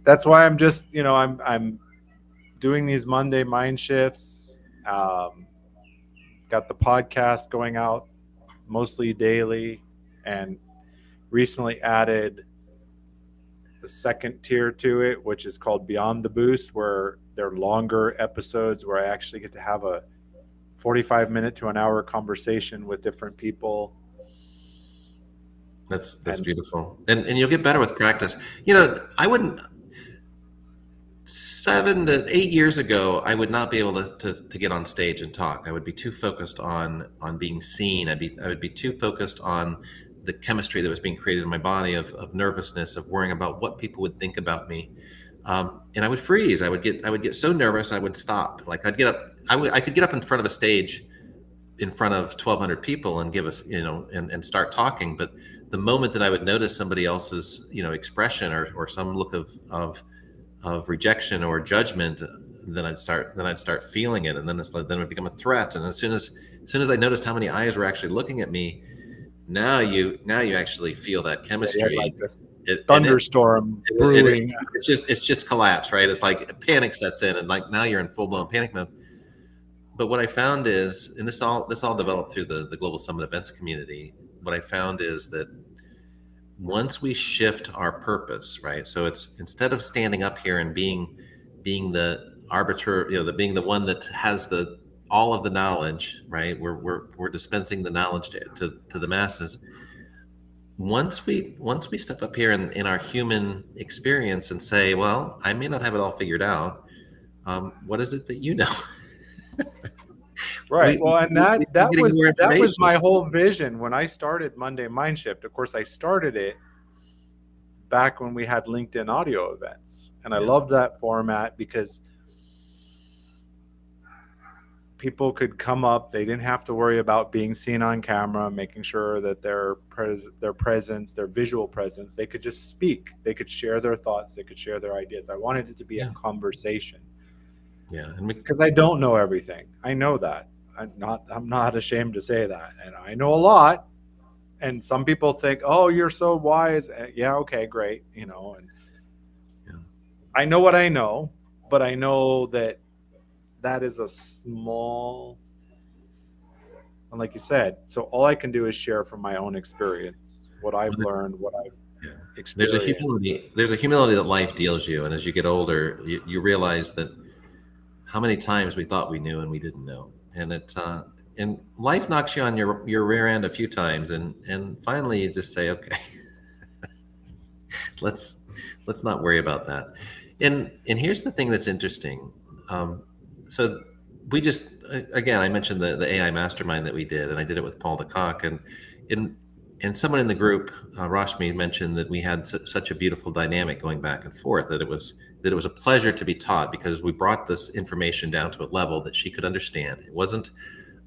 that's why I'm just, I'm doing these Monday mind shifts. Got the podcast going out mostly daily, and recently added the second tier to it, which is called Beyond the Boost, where they're longer episodes where I actually get to have a 45-minute to an hour conversation with different people. That's beautiful. And you'll get better with practice. I wouldn't 7 to 8 years ago, I would not be able to get on stage and talk. I would be too focused on being seen. I would be too focused on the chemistry that was being created in my body of nervousness, of worrying about what people would think about me. And I would freeze. I would get so nervous I would stop. Like I'd get up. I could get up in front of a stage in front of 1,200 people and give us, and start talking. But the moment that I would notice somebody else's, expression or some look of rejection or judgment, then I'd start feeling it, and then then it would become a threat. And as soon as I noticed how many eyes were actually looking at me, now you actually feel that You had chemistry. like this And thunderstorm brewing. it's just collapse, right? It's like panic sets in, and like now you're in full blown panic mode. But what I found is, and this all developed through the Global Summit events community. What I found is that once we shift our purpose, right? So it's, instead of standing up here and being the arbiter, being the one that has all of the knowledge, right? We're dispensing the knowledge to the masses. Once we step up here in our human experience and say, well, I may not have it all figured out. What is it that you know? Right. Well, and that was my information. whole vision when I started Monday Mindshift. Of course, I started it back when we had LinkedIn audio events, and I Yeah. loved that format because people could come up. They didn't have to worry about being seen on camera, making sure that their presence, their visual presence, they could just speak. They could share their thoughts. They could share their ideas. I wanted it to be a conversation. Yeah, Because I don't know everything. I know that. I'm not ashamed to say that. And I know a lot. And some people think, "Oh, you're so wise." Yeah, okay, great, and Yeah. I know what I know, but I know that is a small, and like you said, so all I can do is share from my own experience, what I've learned, what I've Yeah. experienced. There's a humility that life deals you, and as you get older, you realize that how many times we thought we knew and we didn't know, and life knocks you on your rear end a few times, and finally you just say, okay, let's not worry about that. And here's the thing that's interesting. So we just, again, I mentioned the AI mastermind that we did, and I did it with Paul DeCock, and and someone in the group, Rashmi, mentioned that we had such a beautiful dynamic going back and forth, that it was a pleasure to be taught, because we brought this information down to a level that she could understand. It wasn't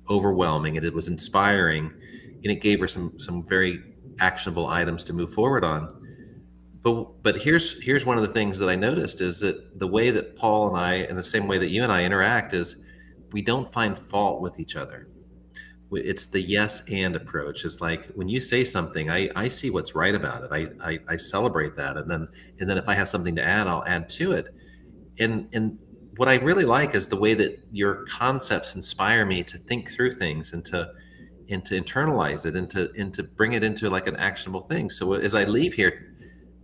overwhelming, and it was inspiring, and it gave her some very actionable items to move forward on. But here's one of the things that I noticed, is that the way that Paul and I, and the same way that you and I interact, is we don't find fault with each other. It's the yes and approach. It's like, when you say something, I see what's right about it. I celebrate that, and then if I have something to add, I'll add to it. And what I really like is the way that your concepts inspire me to think through things, and to internalize it, and to bring it into like an actionable thing. So as I leave here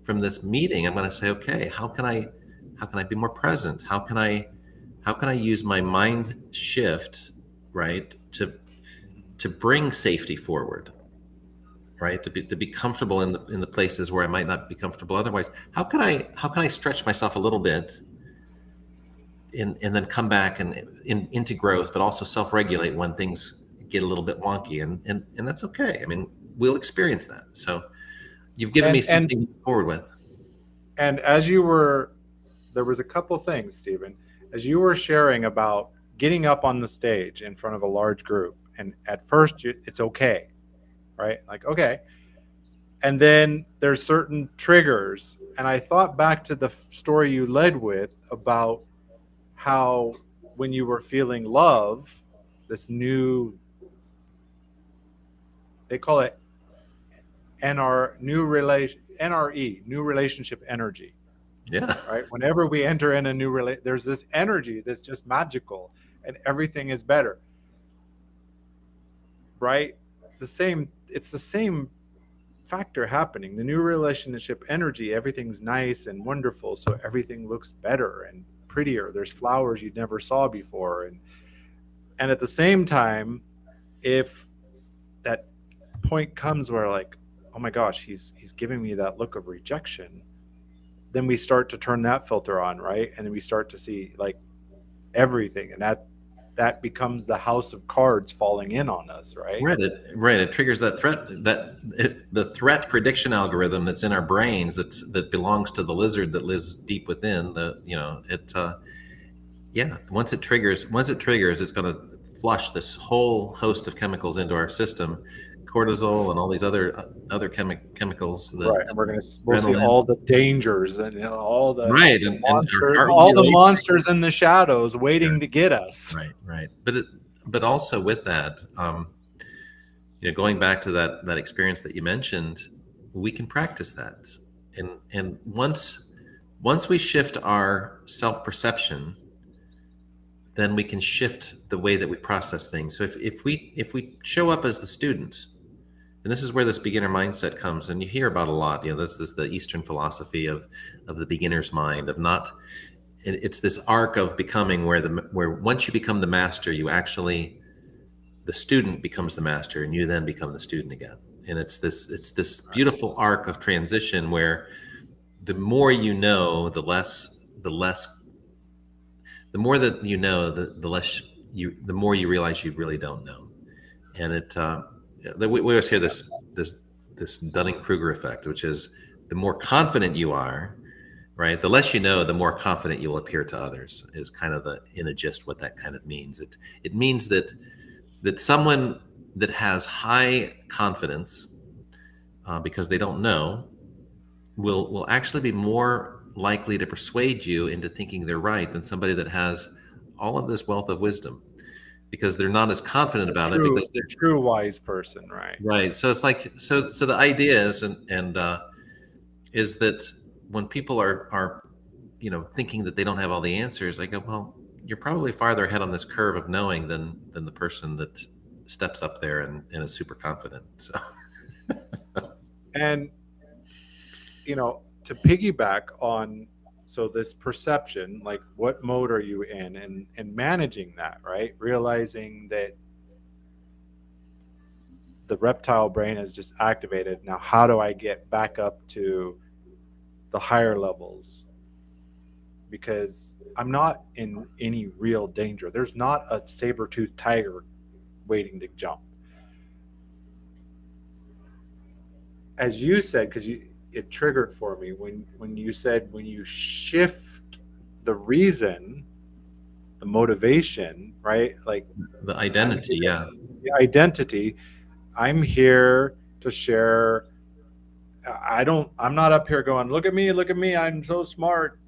from this meeting, I'm going to say, okay, how can I be more present? How can I use my mind shift, right, to bring safety forward, right, to be comfortable in the places where I might not be comfortable otherwise. How can I stretch myself a little bit, and then come back into growth, but also self-regulate when things get a little bit wonky, and that's okay. I mean, we'll experience that. So you've given me And something to move forward with. and there was a couple things, Stephen, as you were sharing about getting up on the stage in front of a large group, and at first it's okay, right? Like, okay. And then there's certain triggers. And I thought back to the story you led with about how when you were feeling love, this new, they call it NRE, new relationship energy, Yeah. right? Whenever we enter in a new there's this energy that's just magical, and everything is better, right? It's the same factor happening. The new relationship energy, everything's nice and wonderful, so everything looks better and prettier. There's flowers you never saw before, and at the same time, if that point comes where, like, oh my gosh, he's giving me that look of rejection, then we start to turn that filter on, right? And then we start to see like everything, and that becomes the house of cards falling in on us, right? It triggers that the threat prediction algorithm that's in our brains that belongs to the lizard that lives deep within the it yeah, once it triggers, it's going to flush this whole host of chemicals into our system, cortisol and all these other chemicals, Right. the And we'll see adrenaline. all the dangers and all Right, the and our monsters, heart will all be the racing. monsters in the shadows waiting to get us. Right. But also with that, going back to that experience that you mentioned, we can practice that, and once we shift our self perception, then we can shift the way that we process things. So if we show up as the student, and this is where this beginner mindset comes, and you hear about a lot. This is the Eastern philosophy of the beginner's mind, of not. It's this arc of becoming where once you become the master, the student becomes the master, and you then become the student again. And it's this beautiful arc of transition where the more you know, the more that you know, the more you realize you really don't know. And we always hear this Dunning-Kruger effect, which is the more confident you are, right? The less you know, the more confident you'll appear to others. Is kind of in a gist what that kind of means. It means that someone that has high confidence because they don't know will actually be more likely to persuade you into thinking they're right than somebody that has all of this wealth of wisdom, because they're not as confident about it, because they're True wise person, right? right. So it's like so the idea is is that when people are thinking that they don't have all the answers, I go, well, you're probably farther ahead on this curve of knowing than the person that steps up there and is super confident. So And to piggyback on, so this perception, like what mode are you in, and managing that, right? Realizing that the reptile brain is just activated. Now, how do I get back up to the higher levels? Because I'm not in any real danger. There's not a saber-toothed tiger waiting to jump. As you said, because it triggered for me when you said, when you shift the reason, the motivation, right? Like the identity, yeah. the identity. I'm here to share. I'm not up here going, look at me, I'm so smart.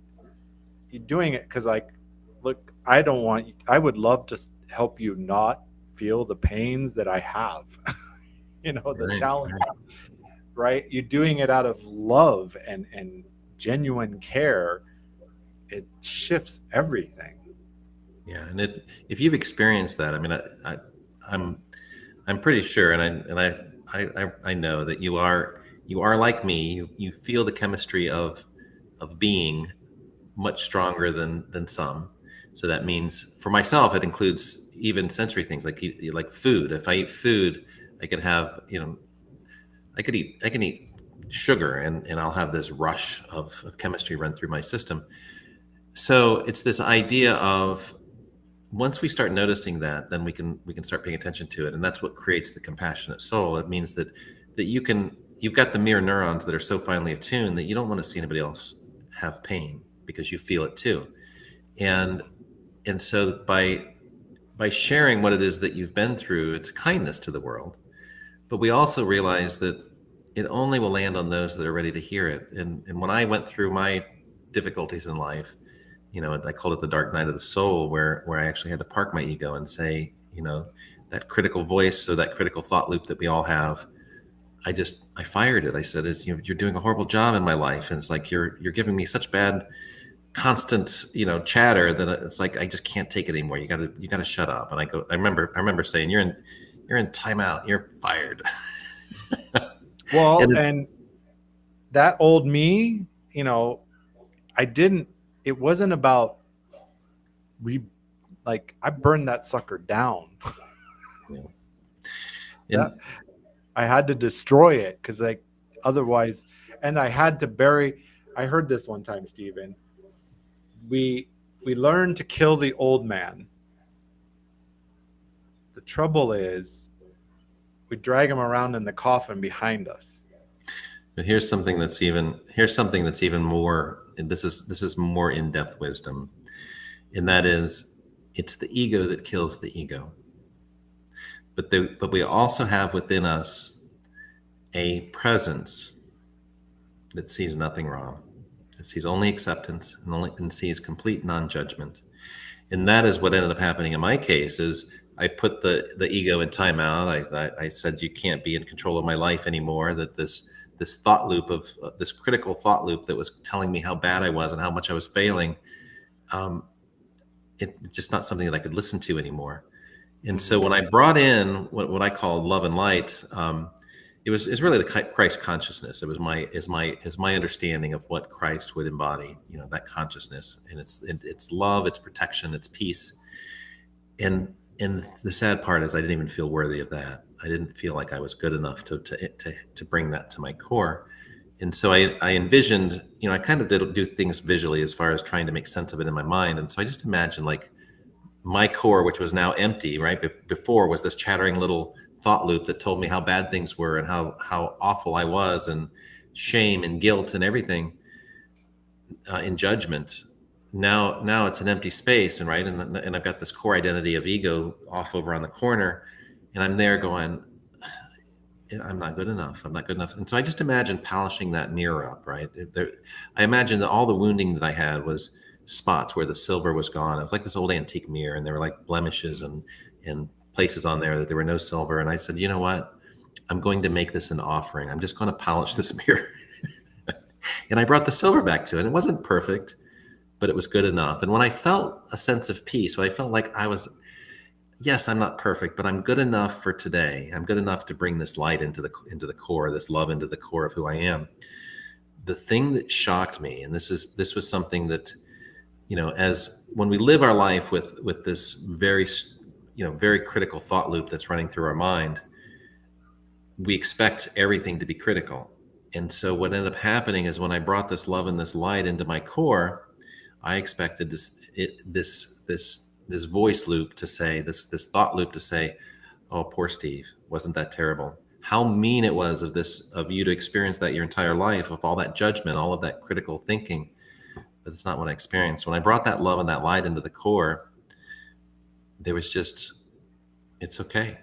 You're doing it because, like, look, I would love to help you not feel the pains that I have. The Right, challenge, right. right? You're doing it out of love and genuine care. It shifts everything. Yeah, and if you've experienced that, I mean, I'm pretty sure, I know that you are like me. You feel the chemistry of being much stronger than some. So that means for myself, it includes even sensory things like food. If I eat food, I could have I can eat sugar, and I'll have this rush of chemistry run through my system. So it's this idea of, once we start noticing that, then we can start paying attention to it, and that's what creates the compassionate soul. It means that you've got the mirror neurons that are so finely attuned that you don't want to see anybody else have pain because you feel it too. And so by sharing what it is that you've been through, it's kindness to the world. But we also realize that it only will land on those that are ready to hear it. And when I went through my difficulties in life, I called it the dark night of the soul, where I actually had to park my ego and say, that critical voice, or that critical thought loop that we all have, I fired it. I said, you're doing a horrible job in my life. And it's like, you're giving me such bad, constant, chatter that it's like, I just can't take it anymore. You gotta shut up. And I remember saying, you're in timeout, you're fired. Well, And and that old me, it wasn't about I burned that sucker down. and I had to destroy it because, like, otherwise, and I had to bury. I heard this one time, Stephen. We learn to kill the old man, The trouble is we drag them around in the coffin behind us. But here's something that's even more, and this is more in-depth wisdom, and that is, it's the ego that kills the ego. But we also have within us a presence that sees nothing wrong. It sees only acceptance and sees complete non-judgment. And that is what ended up happening in my case. Is I put the ego in timeout. I said, you can't be in control of my life anymore. That this thought loop of this critical thought loop that was telling me how bad I was and how much I was failing, it's just not something that I could listen to anymore. And so when I brought in what I call love and light, it's really the Christ consciousness. It was my understanding of what Christ would embody, that consciousness, and it's love, it's protection, it's peace. And the sad part is I didn't even feel worthy of that. I didn't feel like I was good enough to bring that to my core. And so I envisioned, I kind of did do things visually as far as trying to make sense of it in my mind. And so I just imagined like my core, which was now empty, right? Before was this chattering little thought loop that told me how bad things were and how awful I was, and shame and guilt and everything, in judgment. Now it's an empty space, and right, and I've got this core identity of ego off over on the corner, and I'm there going, I'm not good enough. I'm not good enough. And so I just imagined polishing that mirror up, right? I imagined that all the wounding that I had was spots where the silver was gone. It was like this old antique mirror, and there were like blemishes and places on there that there were no silver. And I said, you know what? I'm going to make this an offering. I'm just going to polish this mirror. And I brought the silver back to it. It wasn't perfect, but it was good enough. And when I felt a sense of peace, when I felt like yes, I'm not perfect, but I'm good enough for today. I'm good enough to bring this light into the core, this love into the core of who I am. The thing that shocked me, and this was something that, as when we live our life with this very, very critical thought loop that's running through our mind, we expect everything to be critical. And so what ended up happening is when I brought this love and this light into my core, I expected this voice loop to say, this thought loop to say, oh, poor Steve, wasn't that terrible? How mean it was of you to experience that your entire life, of all that judgment, all of that critical thinking. But it's not what I experienced. When I brought that love and that light into the core, there was just, it's okay.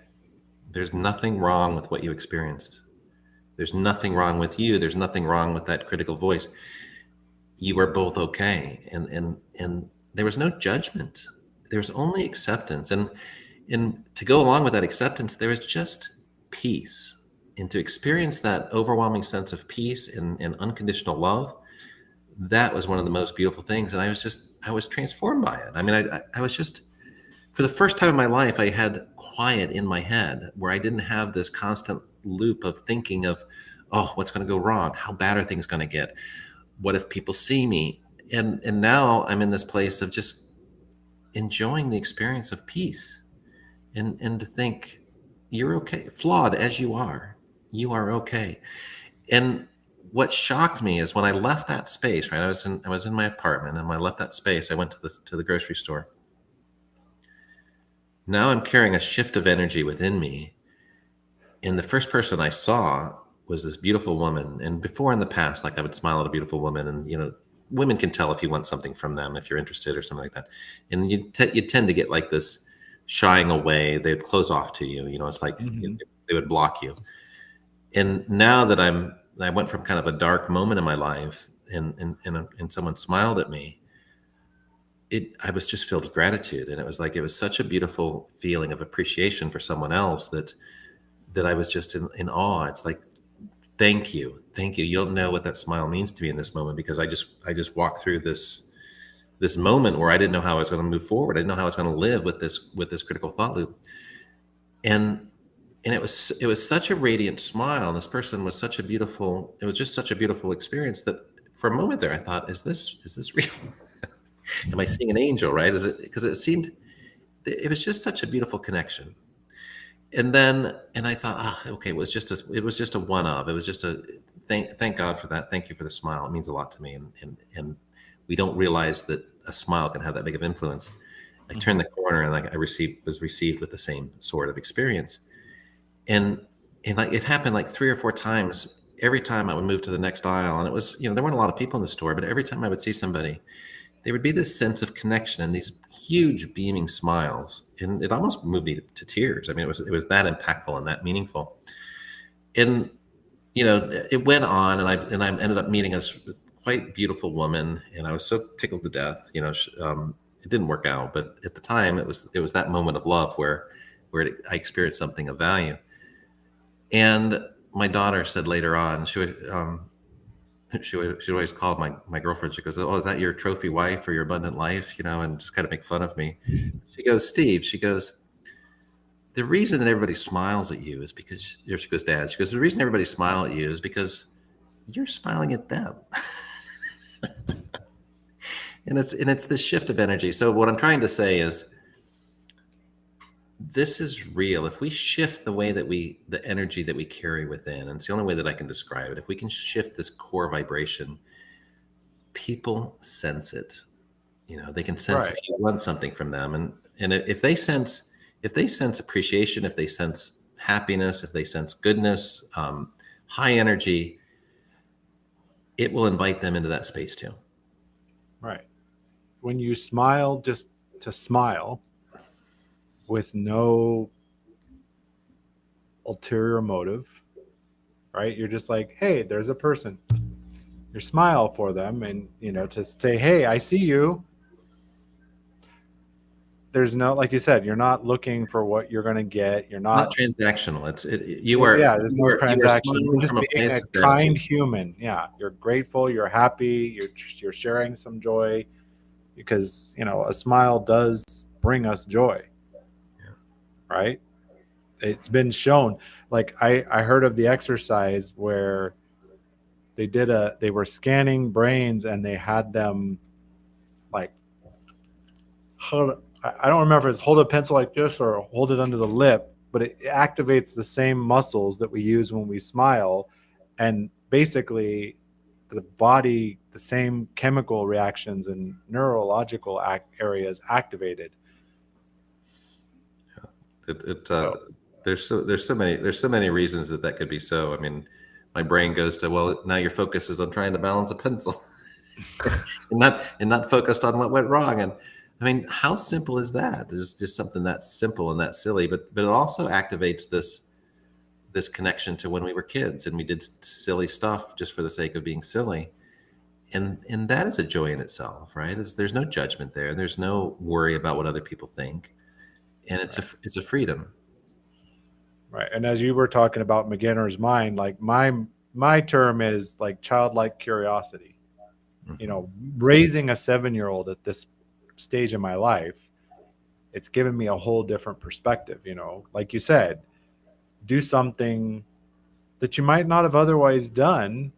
There's nothing wrong with what you experienced. There's nothing wrong with you. There's nothing wrong with that critical voice. You are both okay. And there was no judgment. There was only acceptance. And to go along with that acceptance, there was just peace. And to experience that overwhelming sense of peace and unconditional love, that was one of the most beautiful things. And I was transformed by it. I mean, I was just, for the first time in my life, I had quiet in my head where I didn't have this constant loop of thinking of, oh, what's going to go wrong? How bad are things going to get? What if people see me? And now I'm in this place of just enjoying the experience of peace and to think, you're okay, flawed as you are okay. And what shocked me is when I left that space, right? I was in my apartment, and when I left that space, I went to the grocery store. Now I'm carrying a shift of energy within me. And the first person I saw was this beautiful woman. And before, in the past, like I would smile at a beautiful woman, and women can tell if you want something from them, if you're interested or something like that. And you tend to get like this shying away. They'd close off to you. It's like they would block you. And now that I went from kind of a dark moment in my life, and someone smiled at me, I was just filled with gratitude. And it was such a beautiful feeling of appreciation for someone else that I was just in awe. It's like, thank you. You don't know what that smile means to me in this moment, because I just walked through this moment where I didn't know how I was going to move forward. I didn't know how I was going to live with this critical thought loop. And it was such a radiant smile. And this person was it was just such a beautiful experience that for a moment there, I thought, is this real? Am I seeing an angel, right? Because it was just such a beautiful connection. And I thought, okay, it was just a one of. It was just a thank God for that. Thank you for the smile. It means a lot to me. And we don't realize that a smile can have that big of influence. I turned the corner and like was received with the same sort of experience. And like it happened like 3 or 4 times. Every time I would move to the next aisle, and it was, there weren't a lot of people in the store, but every time I would see somebody, there would be this sense of connection and these huge beaming smiles, and it almost moved me to tears. I mean, it was that impactful and that meaningful. And it went on, and I ended up meeting a quite beautiful woman, and I was so tickled to death. It didn't work out, but at the time, it was that moment of love where I experienced something of value. And my daughter said later on, she always called my girlfriend. She goes, "Oh, is that your trophy wife or your abundant life?" And just kind of make fun of me. She goes, "Steve," she goes, "the reason that everybody smiles at you is because," she goes, "Dad," she goes, "the reason everybody smile at you is because you're smiling at them." and it's this shift of energy. So what I'm trying to say is, this is real. If we shift the energy that we carry within, and it's the only way that I can describe it, if we can shift this core vibration, people sense it. They can sense if you want something from them. And if they sense appreciation, if they sense happiness, if they sense goodness, high energy, it will invite them into that space too. Right. When you smile just to smile, with no ulterior motive, right? You're just like, hey, there's a person. You smile for them, and to say, hey, I see you. There's no, like you said, you're not looking for what you're going to get. You're not transactional. there's no transaction. You're just being a kind human. Yeah, you're grateful. You're happy. You're sharing some joy, because a smile does bring us joy. Right? It's been shown. Like I heard of the exercise where they were scanning brains, and they had them like I don't remember if it's hold a pencil like this or hold it under the lip, but it activates the same muscles that we use when we smile, and basically the body, the same chemical reactions and neurological areas activated. There's so many reasons that could be so. I mean, my brain goes to, well, now your focus is on trying to balance a pencil, and not focused on what went wrong. And I mean, how simple is that? It's just something that simple and that silly, but it also activates this connection to when we were kids and we did silly stuff just for the sake of being silly. And that is a joy in itself, right? There's no judgment there. There's no worry about what other people think. And it's a freedom. Right. And as you were talking about beginner's mind, like my term is like childlike curiosity. Raising a 7-year-old at this stage in my life, it's given me a whole different perspective. Like you said, do something that you might not have otherwise done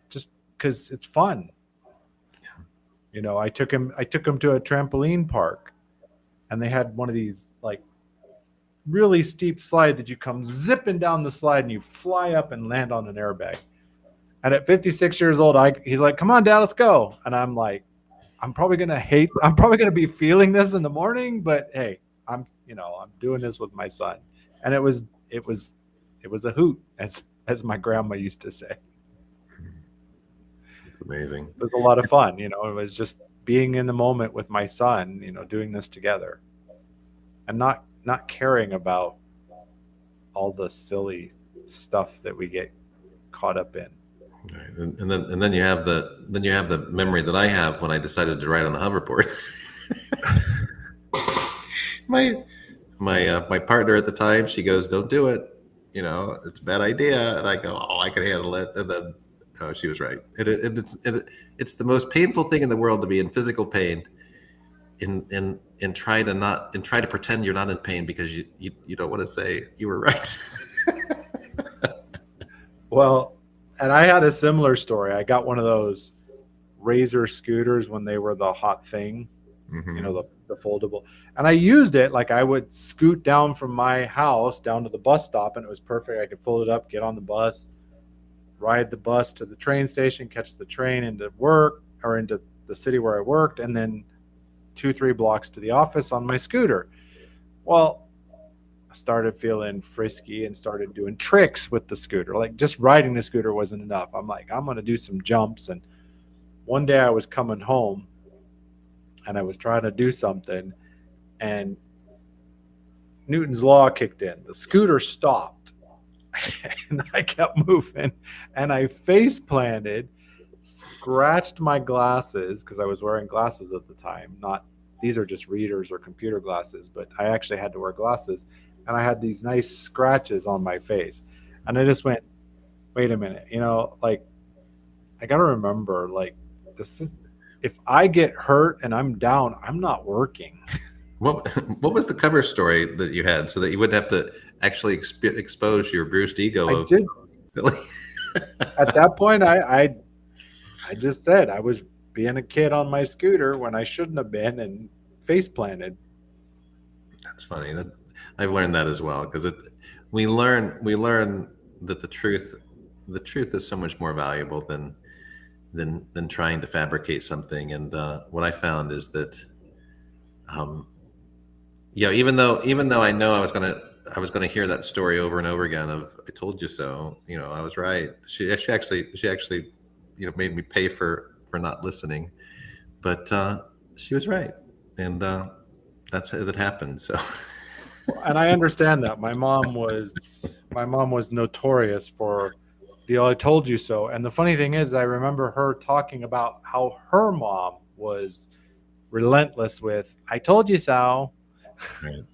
just because it's fun. I took him to a trampoline park, and they had one of these like really steep slide that you come zipping down the slide and you fly up and land on an airbag. And at 56 years old, he's like, "Come on, Dad, let's go." And I'm like, I'm probably gonna be feeling this in the morning, but hey, I'm doing this with my son. And it was a hoot, as my grandma used to say. It's amazing. It was a lot of fun. It was just being in the moment with my son, doing this together, and not caring about all the silly stuff that we get caught up in. Right. And then you have the memory that I have when I decided to ride on a hoverboard. my partner at the time, she goes, "Don't do it. It's a bad idea." And I go, "Oh, I can handle it." And then she was right. It's the most painful thing in the world to be in physical pain, and try to pretend you're not in pain because you don't want to say you were right. Well, and I had a similar story. I got one of those Razor scooters when they were the hot thing, the foldable. And I used it, like I would scoot down from my house down to the bus stop, and it was perfect. I could fold it up, get on the bus, ride the bus to the train station, catch the train into work or into the city where I worked, and then 2-3 blocks to the office on my scooter. Well, I started feeling frisky and started doing tricks with the scooter. Like just riding the scooter wasn't enough. I'm like, I'm going to do some jumps. And one day I was coming home and I was trying to do something, and Newton's law kicked in. The scooter stopped and I kept moving, and I face planted, scratched my glasses because I was wearing glasses at the time. Not these are just readers or computer glasses, but I actually had to wear glasses, and I had these nice scratches on my face. And I just went, wait a minute, like I got to remember, like, this is, if I get hurt and I'm down, I'm not working. What was the cover story that you had so that you wouldn't have to actually expose your bruised ego I of did. silly? At that point, I just said I was being a kid on my scooter when I shouldn't have been, and face planted. That's funny. That I've learned that as well, because we learn that the truth is so much more valuable than trying to fabricate something. And what I found is that, even though I know I was gonna hear that story over and over again of "I told you so," I was right. She actually made me pay for not listening, but she was right, and that's how that happened. So. And I understand that. My mom was notorious for the "I told you so." And the funny thing is, I remember her talking about how her mom was relentless with "I told you so."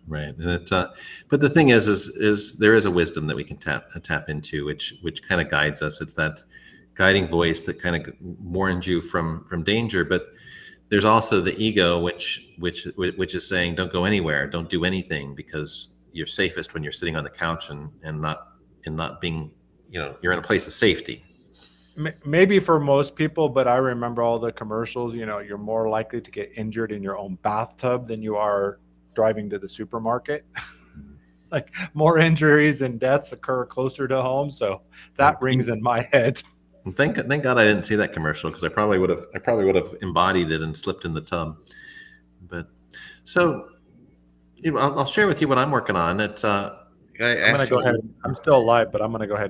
Right. And but the thing is there is a wisdom that we can tap into, which kind of guides us. It's that guiding voice that kind of warns you from danger. But there's also the ego, which is saying, don't go anywhere, don't do anything, because you're safest when you're sitting on the couch and not being, you're in a place of safety. Maybe for most people, but I remember all the commercials. You're more likely to get injured in your own bathtub than you are driving to the supermarket. Like, more injuries and deaths occur closer to home, so that rings in my head. And thank God I didn't see that commercial, because I probably would have embodied it and slipped in the tub. But so I'll share with you what I'm working on. It's I'm going to go ahead. I'm still alive, but I'm going to go ahead and